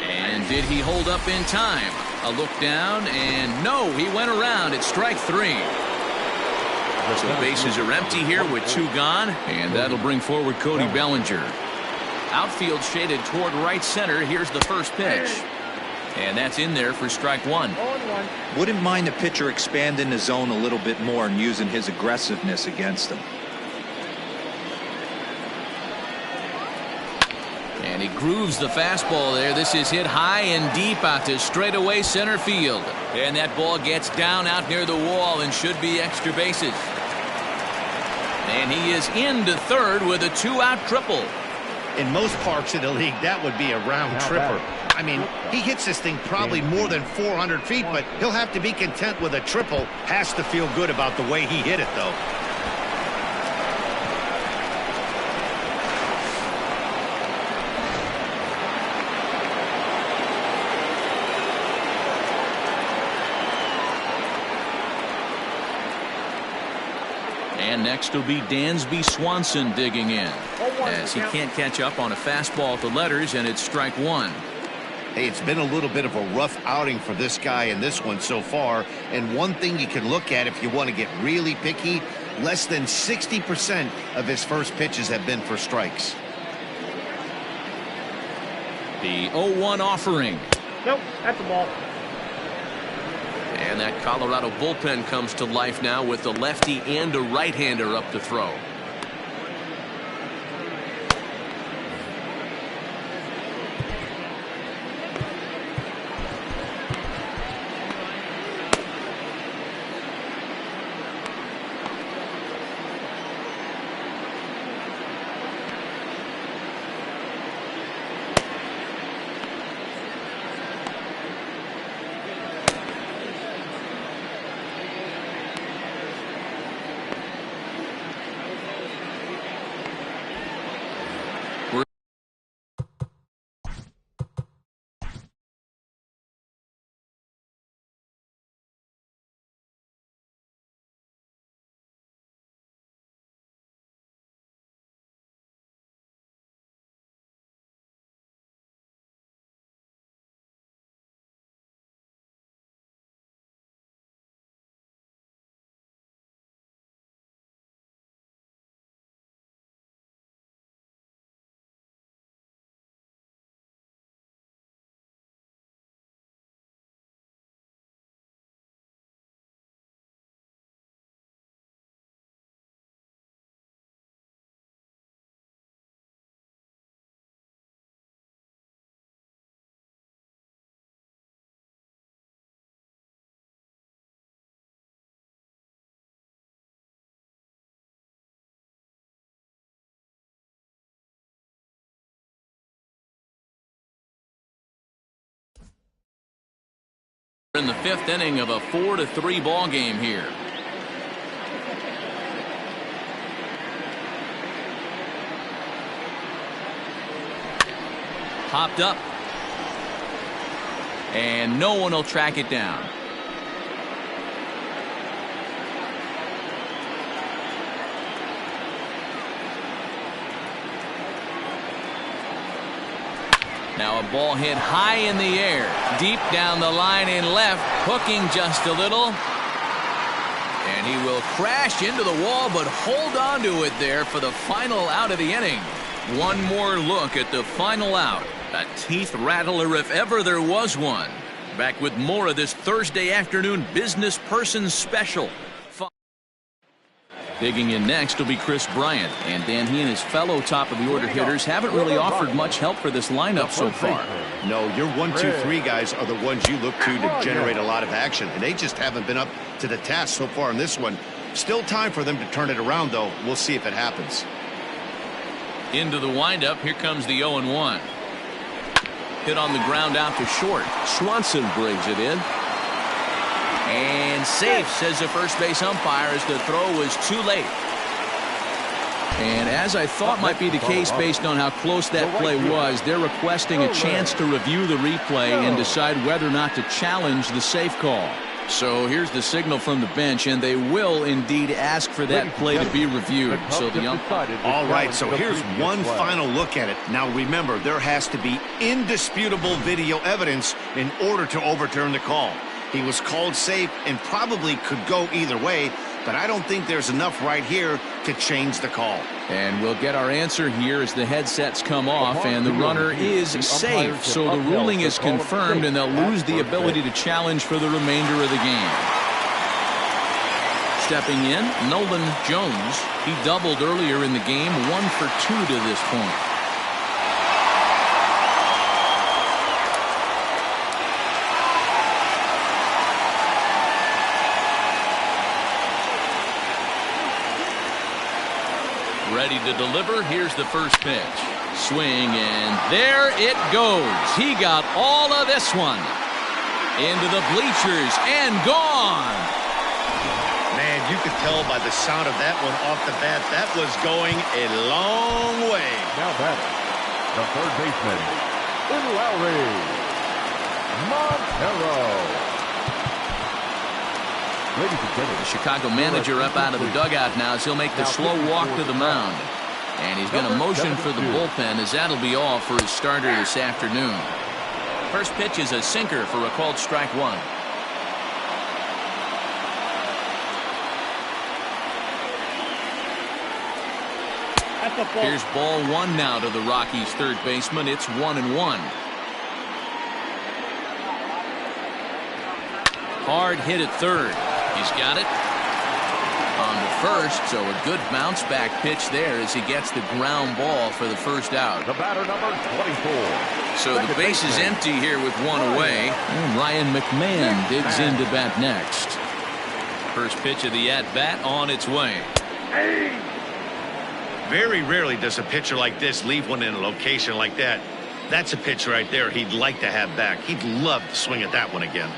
And did he hold up in time? A look down, and no, he went around. It's strike 3. So bases are empty here with 2 gone, and that'll bring forward Cody Bellinger. Outfield shaded toward right center. Here's the first pitch. And that's in there for strike 1. Wouldn't mind the pitcher expanding the zone a little bit more and using his aggressiveness against him. And he grooves the fastball there. This is hit high and deep out to straightaway center field. And that ball gets down out near the wall and should be extra bases. And he is into 3rd with a 2-out triple. In most parks in the league, that would be a round tripper. I mean, he hits this thing probably more than 400 feet, but he'll have to be content with a triple. Has to feel good about the way he hit it, though. And next will be Dansby Swanson digging in, as he can't catch up on a fastball at the letters, and it's strike 1. Hey, it's been a little bit of a rough outing for this guy in this one so far. And one thing you can look at if you want to get really picky, less than 60% of his first pitches have been for strikes. The 0-1 offering. Nope, that's a ball. And that Colorado bullpen comes to life now with a lefty and a right-hander up to throw. In the 5th inning of a 4-3 ball game here. Popped up. And no one will track it down. Now a ball hit high in the air, deep down the line in left, hooking just a little. And he will crash into the wall, but hold on to it there for the final out of the inning. One more look at the final out. A teeth rattler if ever there was one. Back with more of this Thursday afternoon business person special. Digging in next will be Chris Bryant, and Dan, he and his fellow top-of-the-order hitters haven't really offered much help for this lineup so far. No, your 1, 2, 3 guys are the ones you look to generate a lot of action, and they just haven't been up to the task so far in this one. Still time for them to turn it around, though. We'll see if it happens. Into the windup, here comes the 0-1. Hit on the ground out to short. Swanson brings it in. And safe, says the first base umpire, as the throw was too late. And as I thought might be the case based on how close that play was, they're requesting a chance to review the replay and decide whether or not to challenge the safe call. So here's the signal from the bench, and they will indeed ask for that play to be reviewed. So the umpire. All right, so here's one final look at it. Now remember, there has to be indisputable video evidence in order to overturn the call. He was called safe and probably could go either way, but I don't think there's enough right here to change the call. And we'll get our answer here as the headsets come off, and the runner is safe. So the ruling is confirmed, and they'll lose the ability to challenge for the remainder of the game. Stepping in, Nolan Jones. He doubled earlier in the game, 1 for 2 to this point. Ready to deliver. Here's the first pitch. Swing, and there it goes. He got all of this one. Into the bleachers and gone. Man, you could tell by the sound of that one off the bat, that was going a long way. Now batting, the third baseman, Lowry Montero. The Chicago manager up out of the dugout now as he'll make the slow walk to the mound. And he's going to motion for the bullpen, as that'll be all for his starter this afternoon. First pitch is a sinker for a called strike 1. Here's ball 1 now to the Rockies' third baseman. It's 1-1. Hard hit at third. He's got it on the first, so a good bounce back pitch there as he gets the ground ball for the first out. The batter, number 24. So the base is empty here with 1 away. And Ryan McMahon digs in to bat next. First pitch of the at-bat on its way. Very rarely does a pitcher like this leave one in a location like that. That's a pitch right there he'd like to have back. He'd love to swing at that one again.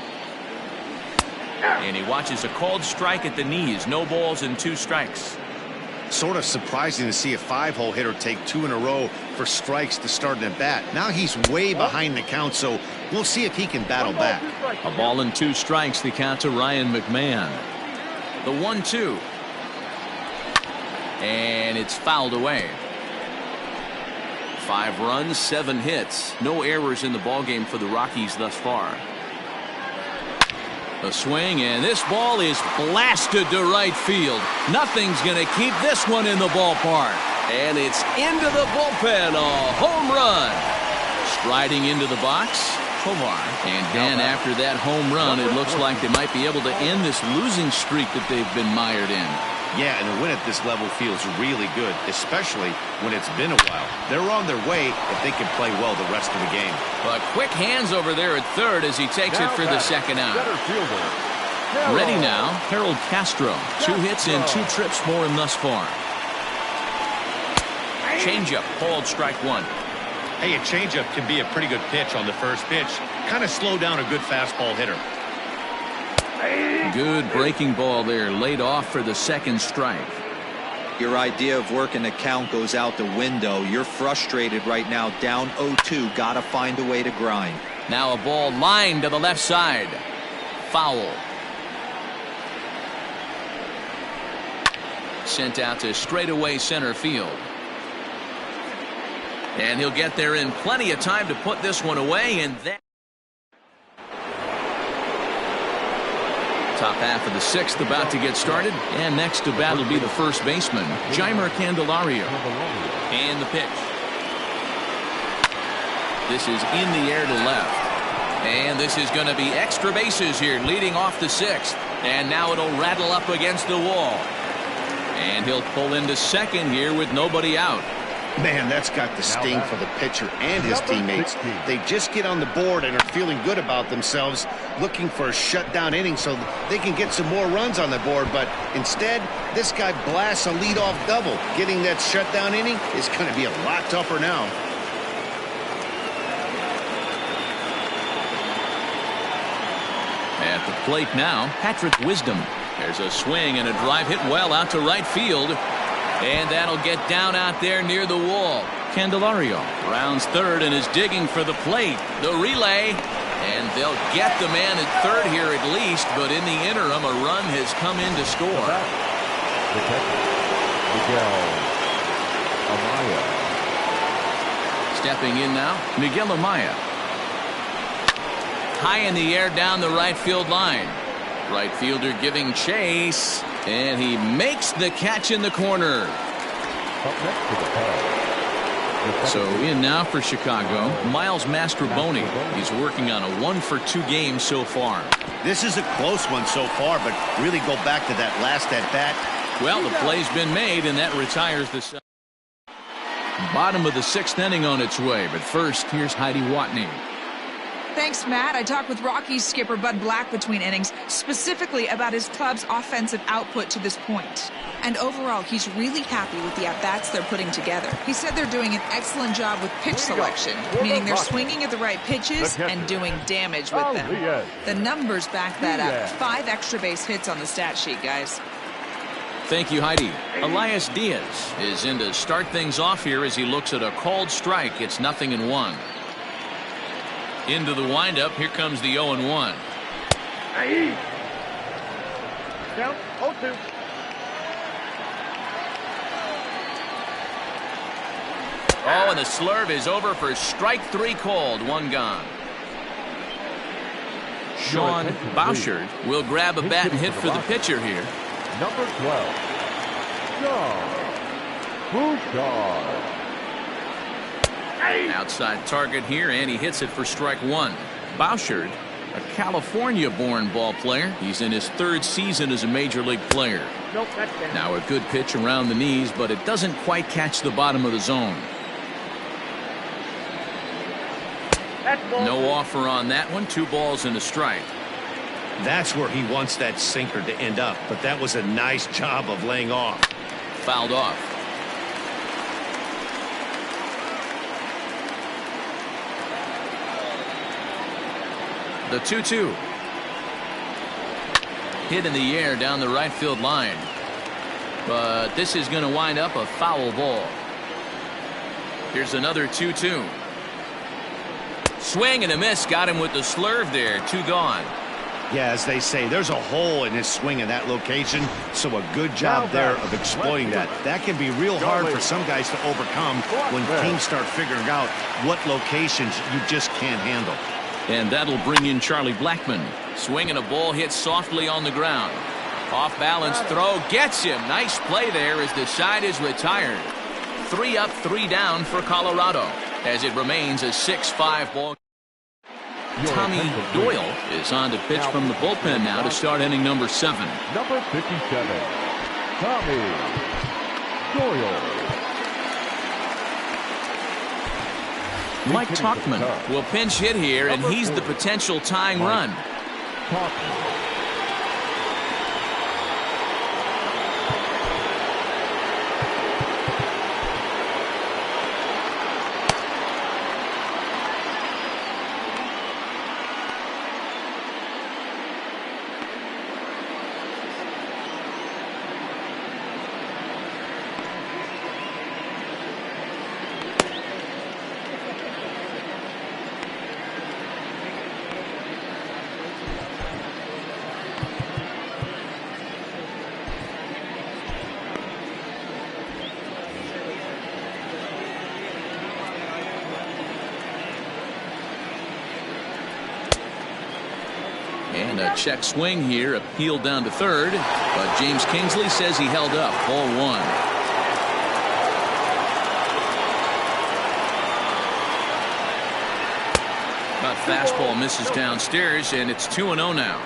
And he watches a called strike at the knees. No balls and 2 strikes. Sort of surprising to see a 5-hole hitter take 2 in a row for strikes to start an at-bat. Now he's way behind the count, so we'll see if he can battle back. A ball and 2 strikes, the count to Ryan McMahon. The 1-2. And it's fouled away. 5 runs, 7 hits. No errors in the ballgame for the Rockies thus far. A swing, and this ball is blasted to right field. Nothing's going to keep this one in the ballpark. And it's into the bullpen, a home run. Striding into the box, Tovar. And Dan, after that home run, it looks like they might be able to end this losing streak that they've been mired in. Yeah, and a win at this level feels really good, especially when it's been a while. They're on their way if they can play well the rest of the game. But quick hands over there at third as he takes it for the second out. Ready now, Harold Castro. 2 hits and 2 trips for him thus far. Changeup, called strike 1. Hey, a changeup can be a pretty good pitch on the first pitch. Kind of slow down a good fastball hitter. Good breaking ball there, laid off for the second strike. Your idea of working the count goes out the window. You're frustrated right now, down 0-2. Got to find a way to grind. Now a ball lined to the left side. Foul. Sent out to straightaway center field. And he'll get there in plenty of time to put this one away, and then top half of the sixth about to get started, and next to bat will be the first baseman, Jeimer Candelario. And the pitch. This is in the air to left. And this is going to be extra bases here, leading off the sixth. And now it'll rattle up against the wall. And he'll pull into second here with nobody out. Man, that's got the sting for the pitcher and his teammates. They just get on the board and are feeling good about themselves, looking for a shutdown inning so they can get some more runs on the board. But instead, this guy blasts a leadoff double. Getting that shutdown inning is going to be a lot tougher now. At the plate now, Patrick Wisdom. There's a swing and a drive hit well out to right field. And that'll get down out there near the wall. Candelario rounds third and is digging for the plate. The relay. And they'll get the man at third here at least. But in the interim, a run has come in to score. Miguel Amaya. Stepping in now, Miguel Amaya. High in the air down the right field line. Right fielder giving chase. And he makes the catch in the corner. So in now for Chicago, Miles Mastrobuoni. He's working on a 1-for-2 game so far. This is a close one so far, but really go back to that last at-bat. Well, the play's been made, and that retires the bottom of the sixth inning on its way. But first, here's Heidi Watney. Thanks, Matt. I talked with Rockies skipper Bud Black between innings, specifically about his club's offensive output to this point. And overall, he's really happy with the at-bats they're putting together. He said they're doing an excellent job with pitch selection, meaning they're swinging at the right pitches and doing damage with them. The numbers back that up. 5 extra base hits on the stat sheet, guys. Thank you, Heidi. Elias Diaz is in to start things off here as he looks at a called strike. It's 0-1. Into the windup. Here comes the 0-1. Down 0-2. Oh, and the slurve is over for strike 3 called. 1 gone. Sean Bouchard will grab a bat and hit for the pitcher here. Number 12, Sean Bouchard. Outside target here, and he hits it for strike 1. Bouchard, a California-born ball player. He's in his 3rd season as a major league player. Nope, that's down. Now a good pitch around the knees, but it doesn't quite catch the bottom of the zone. That's ball. No offer on that one. 2 balls and a strike. That's where he wants that sinker to end up, but that was a nice job of laying off. Fouled off. The 2-2. Hit in the air down the right field line. But this is going to wind up a foul ball. Here's another 2-2. Swing and a miss. Got him with the slurve there. 2 gone. Yeah, as they say, there's a hole in his swing in that location, so a good job there of exploiting that. That can be real hard for some guys to overcome when teams start figuring out what locations you just can't handle. And that'll bring in Charlie Blackmon. Swinging a ball hit softly on the ground. Off balance throw gets him. Nice play there as the side is retired. 3 up, 3 down for Colorado as it remains a 6-5 ball. Tommy Doyle is on to pitch from the bullpen now to start inning number 7. Number 57, Tommy Doyle. Mike Tauchman will pinch hit here, and he's the potential tying run. a check swing here, appealed down to third, but James Kingsley says he held up. Ball one. That fastball misses downstairs, and it's 2-0 now.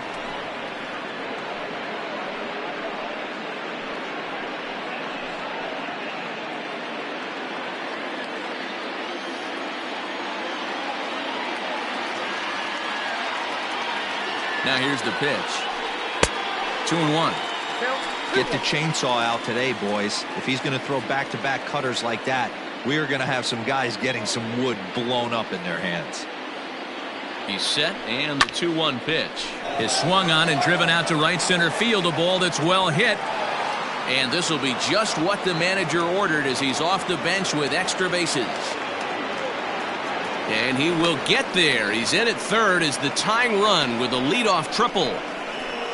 Now here's the pitch. 2-1. Get the chainsaw out today, boys. If he's going to throw back-to-back cutters like that, we are going to have some guys getting some wood blown up in their hands. He's set, and the 2-1 pitch is swung on and driven out to right center field. A ball that's well hit. And this will be just what the manager ordered as he's off the bench with extra bases. And he will get there. He's in at third as the tying run with a leadoff triple.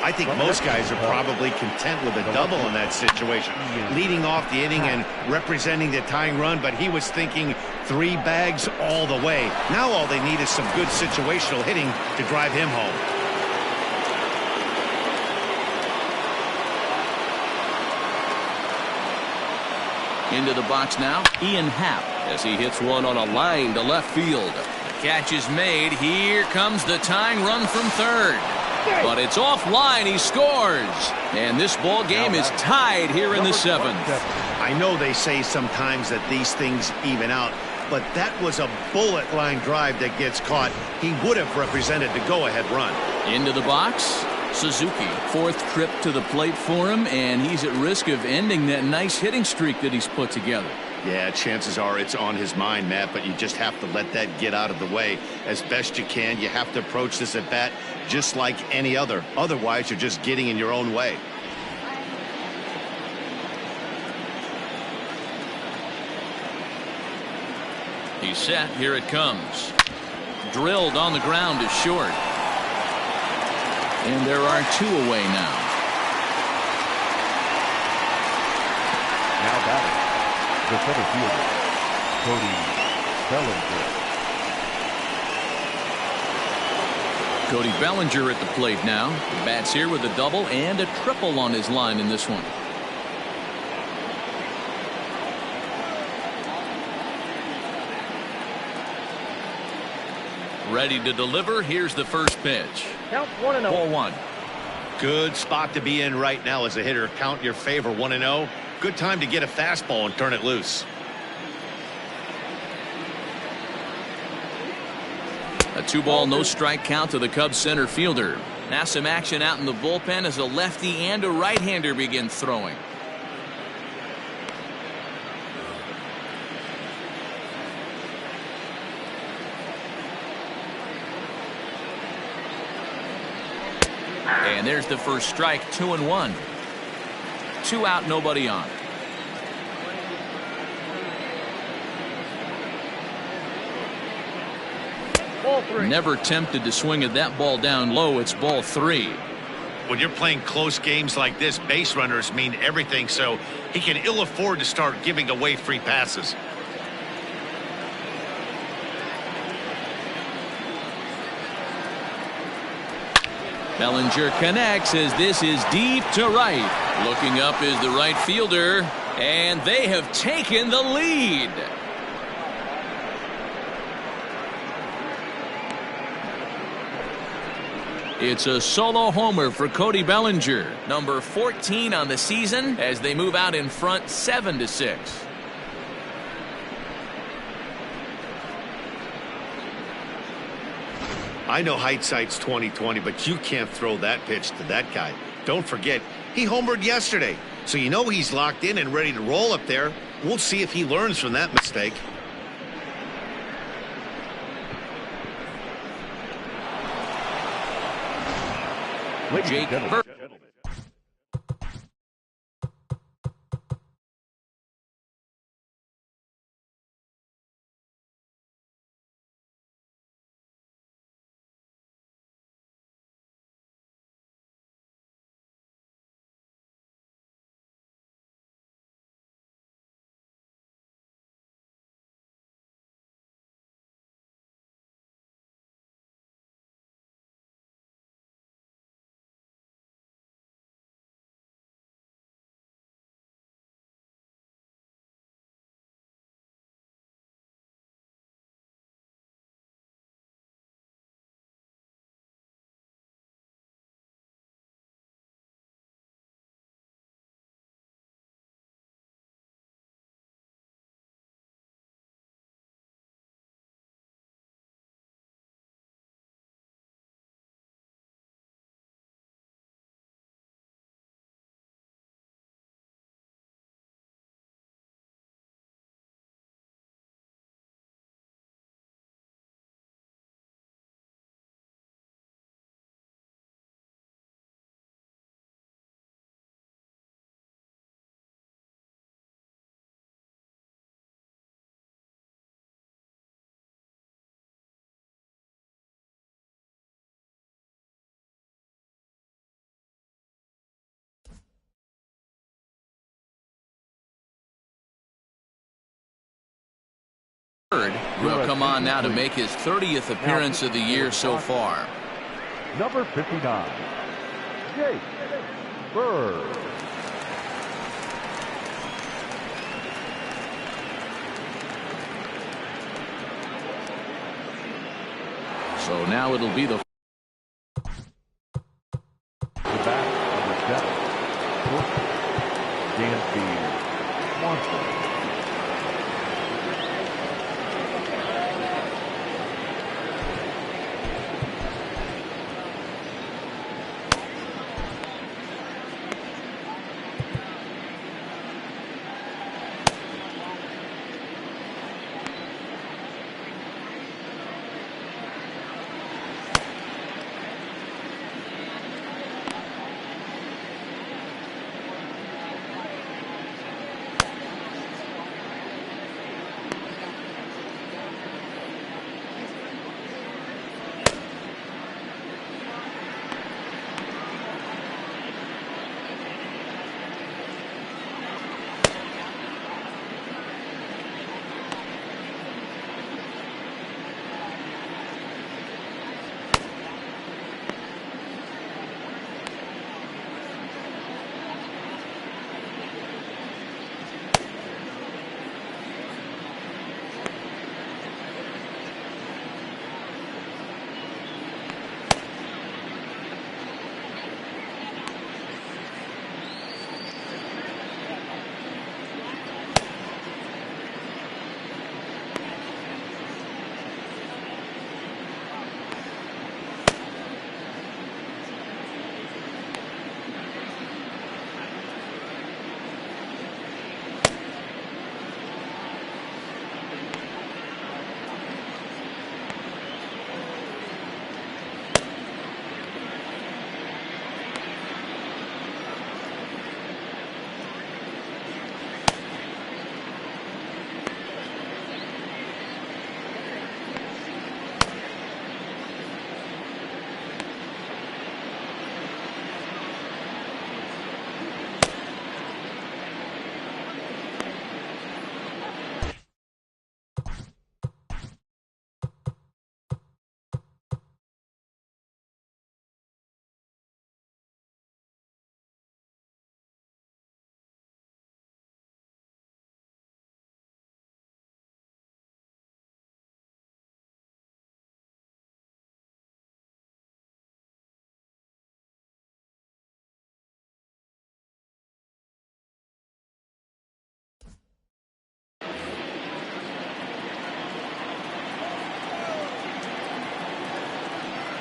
I think most guys are probably content with a double in that situation. Leading off the inning and representing the tying run, but he was thinking 3 bags all the way. Now all they need is some good situational hitting to drive him home. Into the box now, Ian Happ, as he hits one on a line to left field. The catch is made. Here comes the tying run from third. But it's offline. He scores. And this ball game is tied here in the 7th. I know they say sometimes that these things even out, but that was a bullet line drive that gets caught. He would have represented the go-ahead run. Into the box, Suzuki. 4th trip to the plate for him, and he's at risk of ending that nice hitting streak that he's put together. Yeah, chances are it's on his mind, Matt, but you just have to let that get out of the way as best you can. You have to approach this at bat just like any other. Otherwise, you're just getting in your own way. He's set. Here it comes. Drilled on the ground to short. And there are 2 away now. Now batting, the center fielder, Cody Bellinger. Cody Bellinger at the plate now. He bats here with a double and a triple on his line in this one. Ready to deliver. Here's the first pitch. Count 1-0. Ball one. Good spot to be in right now as a hitter. Count in your favor, 1-0. Good time to get a fastball and turn it loose. A 2-ball, no strike count to the Cubs center fielder. Now some action out in the bullpen as a lefty and a right-hander begin throwing. And there's the first strike. 2-1. 2 out, nobody on. Ball 3. Never tempted to swing at that ball down low. It's ball 3. When you're playing close games like this, base runners mean everything, so he can ill afford to start giving away free passes. Bellinger connects as this is deep to right. Looking up is the right fielder, and they have taken the lead. It's a solo homer for Cody Bellinger, number 14 on the season, as they move out in front 7-6. I know hindsight's 20/20, but you can't throw that pitch to that guy. Don't forget, he homered yesterday, so you know he's locked in and ready to roll up there. We'll see if he learns from that mistake. Jake Burke. will come on now to make his 30th appearance of the year so far. Number 59, Jake Bird. So now it'll be the back number 7, Danby Swanson.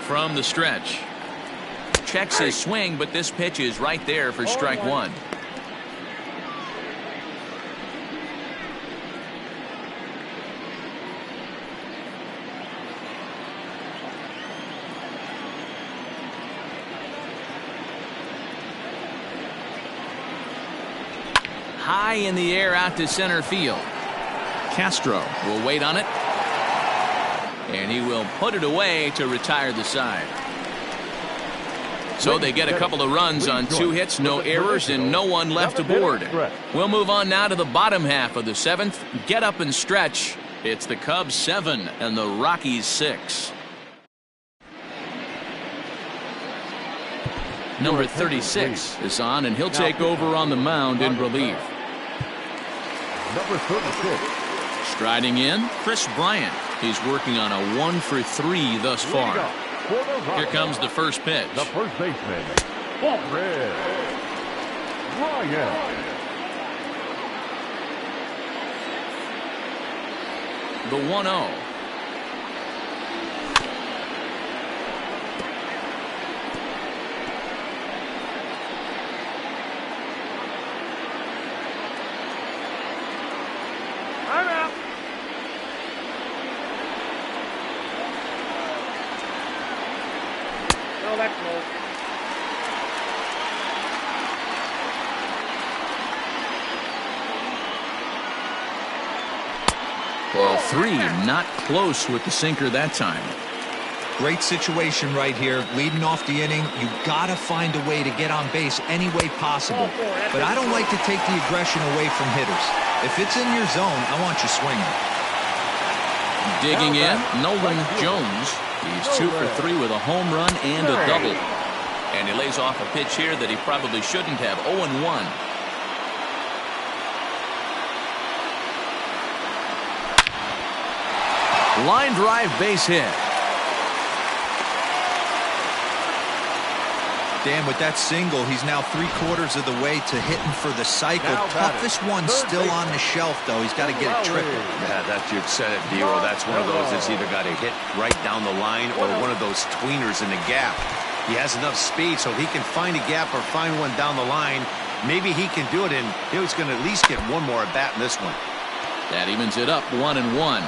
From the stretch. Checks his swing, but this pitch is right there for strike one. High in the air out to center field. Castro will wait on it. And he will put it away to retire the side. So they get a couple of runs on 2 hits, no errors, and no one left aboard. We'll move on now to the bottom half of the 7th. Get up and stretch. It's the Cubs 7 and the Rockies 6. Number 36 is on, and he'll take over on the mound in relief. Number 36. Striding in, Chris Bryant. He's working on a 1-for-3 thus far. Here comes the first pitch. The first baseman, Red Bryant. The 1-0. Ball 3, not close with the sinker that time. Great situation right here. Leading off the inning, you gotta find a way to get on base any way possible. But I don't like to take the aggression away from hitters. If it's in your zone, I want you swinging. Digging in, Nolan Jones. He's 2 for 3 with a home run and a double. And he lays off a pitch here that he probably shouldn't have. 0-1. Line drive base hit. Dan, with that single, he's now 3/4 of the way to hitting for the cycle. Toughest one still on the shelf, though. He's got to get it triple. Yeah, you've said it, Dero. That's one of those that's either got to hit right down the line or one of those tweeners in the gap. He has enough speed so he can find a gap or find one down the line. Maybe he can do it, and he's going to at least get one more at bat in this one. That evens it up 1-1.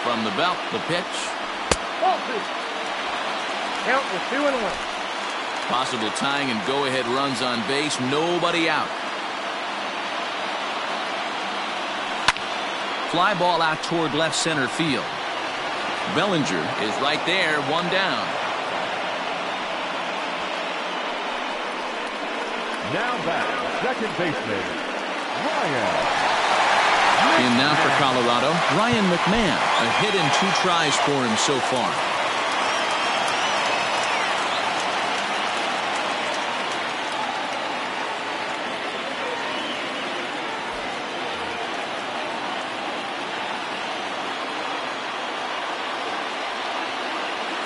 From the belt, the pitch. Count was 2-1. Possible tying and go-ahead runs on base. Nobody out. Fly ball out toward left center field. Bellinger is right there, 1 down. Now back, second baseman, Ryan. In now for Colorado, Ryan McMahon. A hit in 2 tries for him so far.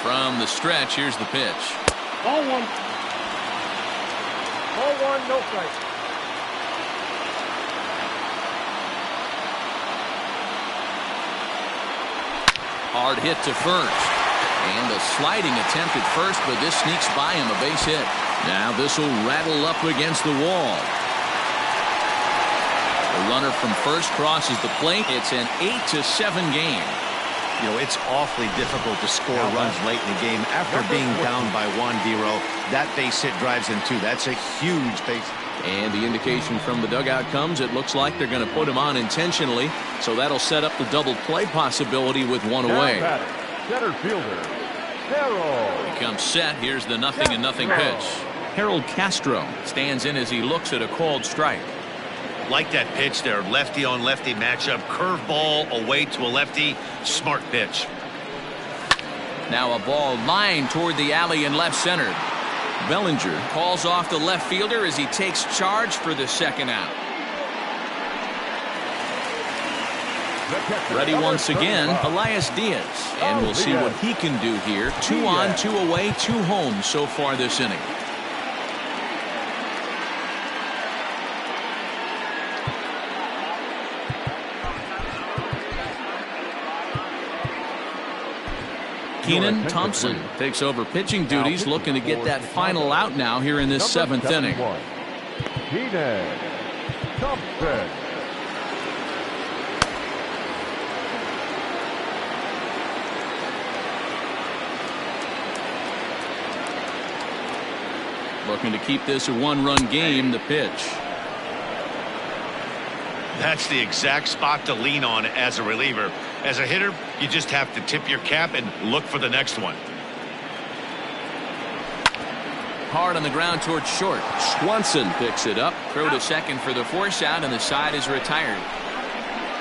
From the stretch, here's the pitch. Ball 1. Ball 1, no strike. Hard hit to first. And a sliding attempt at first, but this sneaks by him, a base hit. Now this will rattle up against the wall. The runner from first crosses the plate. It's an 8-7 game. You know, it's awfully difficult to score runs late in the game after being down by 1, Dero. That base hit drives in 2. That's a huge base. And the indication from the dugout comes, it looks like they're going to put him on intentionally, so that'll set up the double play possibility with 1 away. Center fielder, Harold. He comes set. Here's the 0-0 pitch. Harold Castro stands in as he looks at a called strike. Like that pitch there, lefty on lefty matchup, curveball away to a lefty, smart pitch. Now a ball lined toward the alley in left center. Bellinger calls off the left fielder as he takes charge for the second out. Ready once again, Elias Diaz. And we'll see what he can do here. 2 on, 2 away, 2 home so far this inning. Keenan Thompson takes over pitching duties, looking to get that final out now here in this 7th inning. Keenan Thompson. Looking to keep this a 1-run game. The pitch. That's the exact spot to lean on as a reliever. As a hitter, you just have to tip your cap and look for the next one. Hard on the ground towards short. Swanson picks it up. Throw to second for the force out, and the side is retired.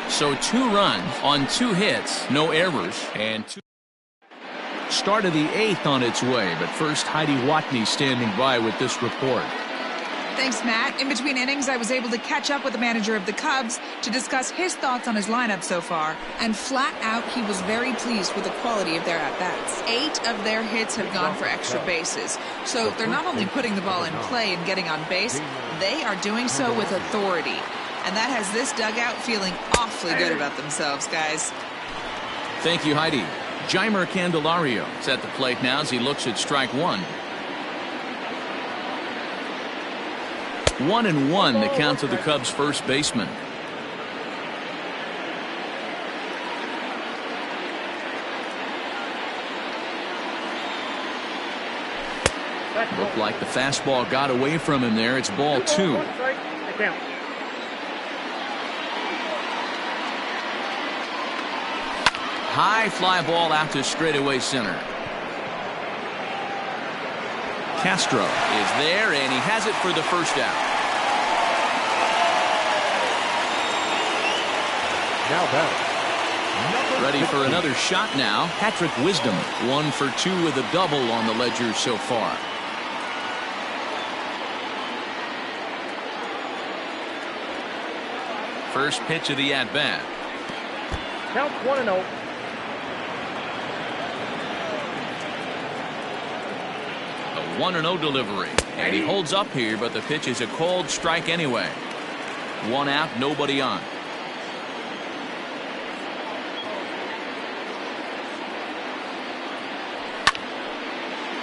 So 2 runs on 2 hits, no errors, and 2. Start of the 8th on its way, but first Heidi Watney standing by with this report. Thanks, Matt. In between innings, I was able to catch up with the manager of the Cubs to discuss his thoughts on his lineup so far. And flat out, he was very pleased with the quality of their at-bats. 8 of their hits have gone for extra bases. So they're not only putting the ball in play and getting on base, they are doing so with authority. And that has this dugout feeling awfully good about themselves, guys. Thank you, Heidi. Jeimer Candelario is at the plate now as he looks at strike 1. 1-1 the count to the Cubs first baseman. Looked like the fastball got away from him there. It's ball 2. High fly ball out to straightaway center. Castro is there, and he has it for the first out. Now batting. Ready for another shot now. Patrick Wisdom, 1 for 2 with a double on the ledger so far. First pitch of the at-bat. Count 1-0. A 1-0 delivery. And he holds up here, but the pitch is a called strike anyway. 1 out, nobody on.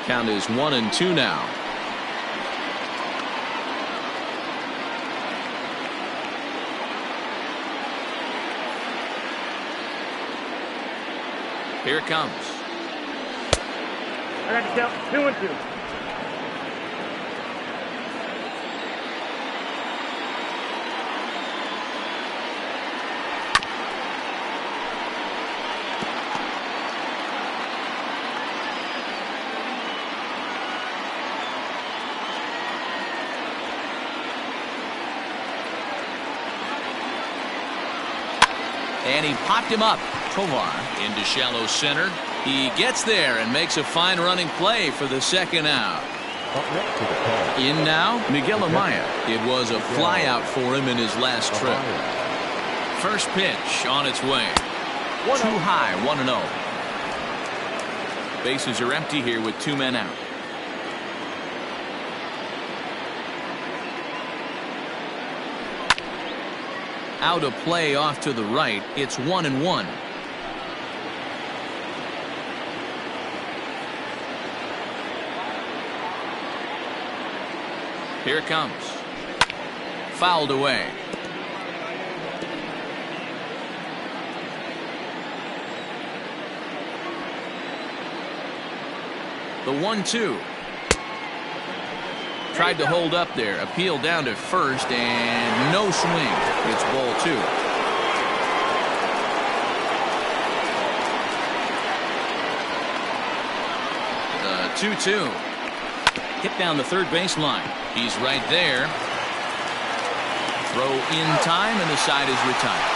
Count is 1-2 now. Here it comes. I got to count 2-2. And he popped him up. Tovar into shallow center. He gets there and makes a fine running play for the second out. In now, Miguel Amaya. It was a fly out for him in his last trip. First pitch on its way. Too high, 1-0. Bases are empty here with 2 men out. Out of play off to the right. It's 1-1. Here it comes. Fouled away. The 1-2. Tried to hold up there. Appeal down to first and no swing. It's ball 2. The 2-2. Hit down the third baseline. He's right there. Throw in time and the side is retired.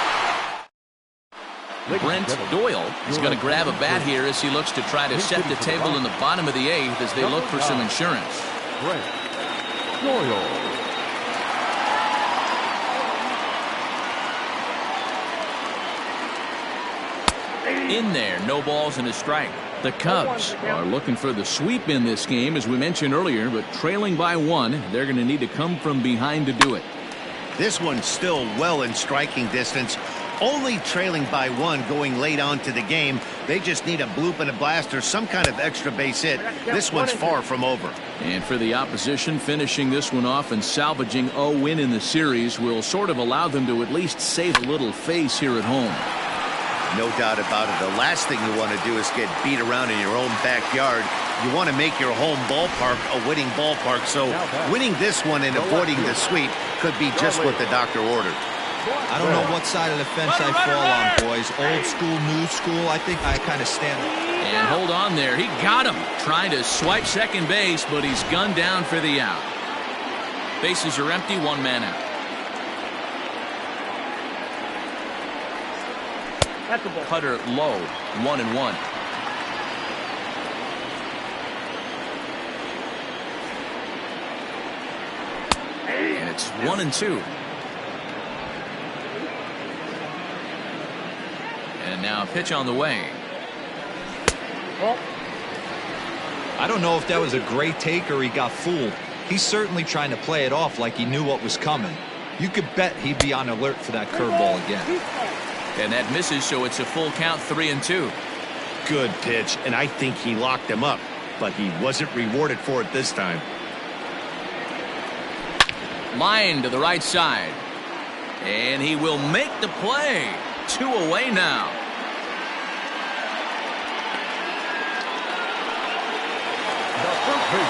Brent Doyle is going to grab a bat here as he looks to try to set the table in the bottom of the 8th as they look for some insurance. Brent Doyle. In there, no balls and a strike. The Cubs are looking for the sweep in this game, as we mentioned earlier, but trailing by 1, they're going to need to come from behind to do it. This one's still well in striking distance. Only trailing by 1 going late on to the game. They just need a bloop and a blast or some kind of extra base hit. This one's far from over. And for the opposition, finishing this one off and salvaging a win in the series will sort of allow them to at least save a little face here at home. No doubt about it. The last thing you want to do is get beat around in your own backyard. You want to make your home ballpark a winning ballpark. So winning this one and avoiding the sweep could be just what the doctor ordered. I don't know what side of the fence I fall on, boys. Old school, new school. I think I kind of stand. And hold on there. He got him. Trying to swipe second base, but he's gunned down for the out. Bases are empty, 1 man out. Cutter low, 1-1. And it's 1-2. And now a pitch on the way. I don't know if that was a great take or he got fooled. He's certainly trying to play it off like he knew what was coming. You could bet he'd be on alert for that curveball again. And that misses, so it's a full count, 3-2. Good pitch, and I think he locked him up, but he wasn't rewarded for it this time. Line to the right side. And he will make the play. 2 away now.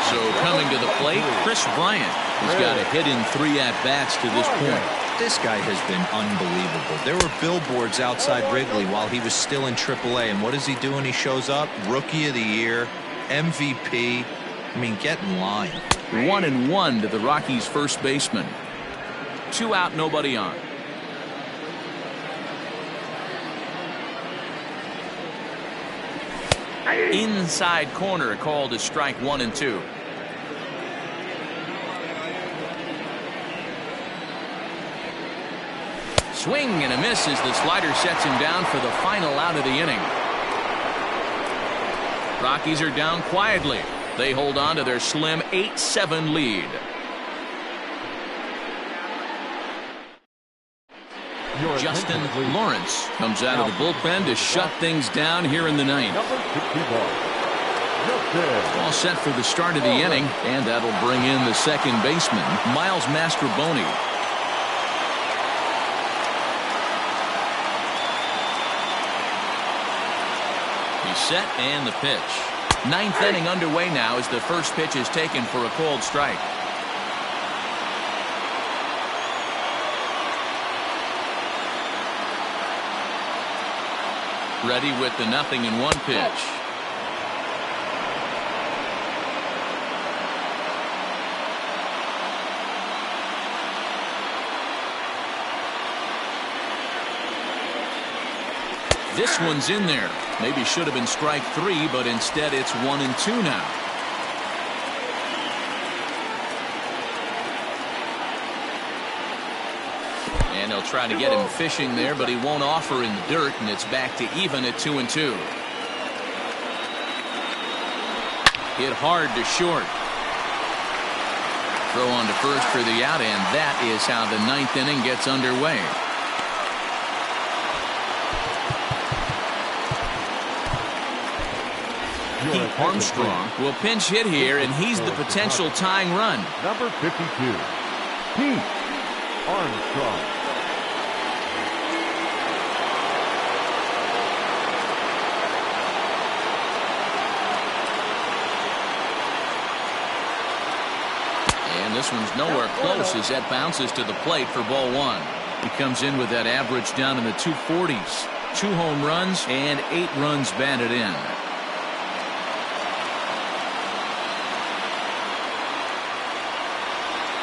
So coming to the plate, Chris Bryant, who's got a hit in 3 at-bats to this point. This guy has been unbelievable. There were billboards outside Wrigley while he was still in AAA, and what does he do when he shows up? Rookie of the Year, MVP. I mean, get in line. 1-1 to the Rockies' first baseman. 2 out, nobody on. Inside corner called as strike 1 and 2. Swing and a miss as the slider sets him down for the final out of the inning. Rockies are down quietly. They hold on to their slim 8-7 lead. Justin Lawrence comes out of the bullpen to shut things down here in the ninth. All set for the start of the inning, and that'll bring in the second baseman, Miles Mastrobuoni. He's set, and the pitch. Ninth inning underway now as the first pitch is taken for a called strike. Ready with the 0-1 pitch. This one's in there. Maybe should have been strike 3, but instead it's 1-2 now. And they'll try to get him fishing there, but he won't offer in the dirt, and it's back to even at 2-2. Hit hard to short. Throw on to first for the out, and that is how the ninth inning gets underway. Pete Armstrong will pinch hit here, and he's the potential tying run. Number 52, Pete Armstrong. And this one's nowhere close as that bounces to the plate for ball 1. He comes in with that average down in the 240s. 2 home runs and 8 runs batted in.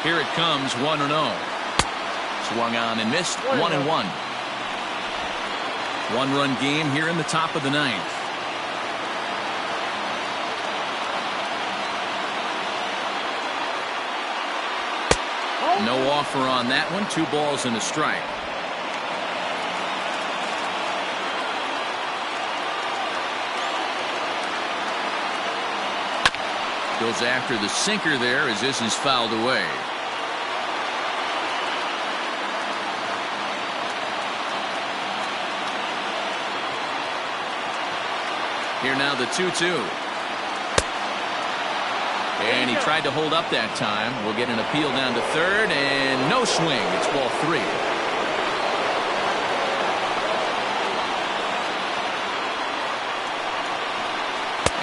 Here it comes, 1-0. Swung on and missed, 1-1. 1-run game here in the top of the ninth. No offer on that one. 2 balls and a strike. Goes after the sinker there as this is fouled away. Here now the 2-2. And he tried to hold up that time. We'll get an appeal down to third, and no swing. It's ball 3.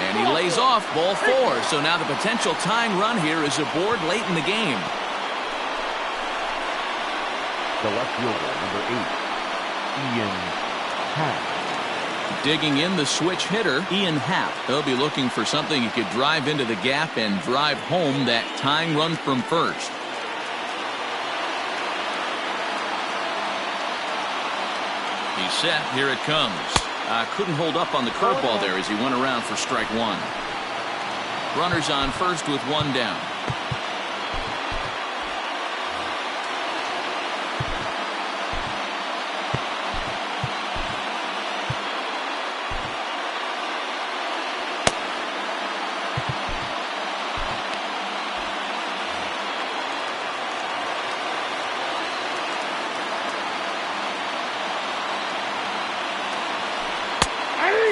And he lays off, ball 4. So now the potential tying run here is aboard late in the game. The left fielder, number 8, Ian Happ. Digging in the switch hitter, Ian Happ. They'll be looking for something he could drive into the gap and drive home that tying run from first. He's set. Here it comes. Couldn't hold up on the curveball there as he went around for strike 1. Runners on first with 1 down.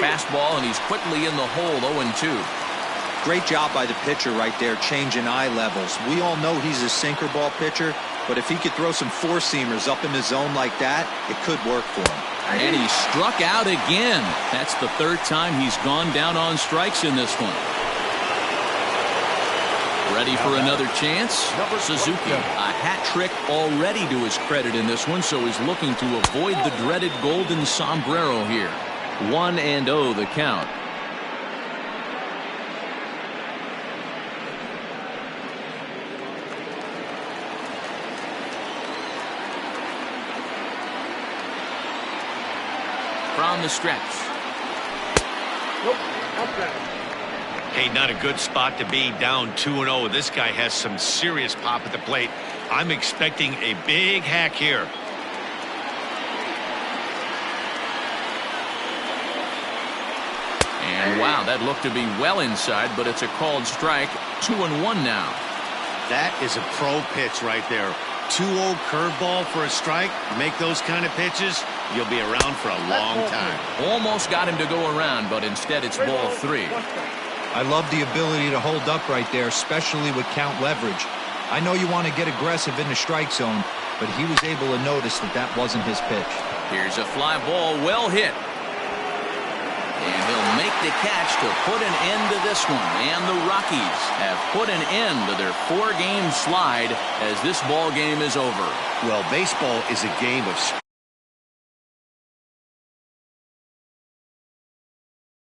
Fastball, and he's quickly in the hole, 0-2. Great job by the pitcher right there, changing eye levels. We all know he's a sinker ball pitcher, but if he could throw some 4-seamers up in the zone like that, it could work for him. And he struck out again. That's the 3rd time he's gone down on strikes in this one. Ready for another chance? Suzuki, a hat trick already to his credit in this one, so he's looking to avoid the dreaded golden sombrero here. 1-0 the count. from the stretch. Nope. Outside. Hey, not a good spot to be, down 2-0. This guy has some serious pop at the plate. I'm expecting a big hack here. And wow, that looked to be well inside, but it's a called strike. 2-1 now. That is a pro pitch right there. 2-0 curveball for a strike. Make those kind of pitches, you'll be around for a long time. Almost got him to go around, but instead it's ball 3. I love the ability to hold up right there, especially with count leverage. I know you want to get aggressive in the strike zone, but he was able to notice that that wasn't his pitch. Here's a fly ball, well hit. And he'll make the catch to put an end to this one. And the Rockies have put an end to their 4-game slide as this ball game is over. Well, baseball is a game of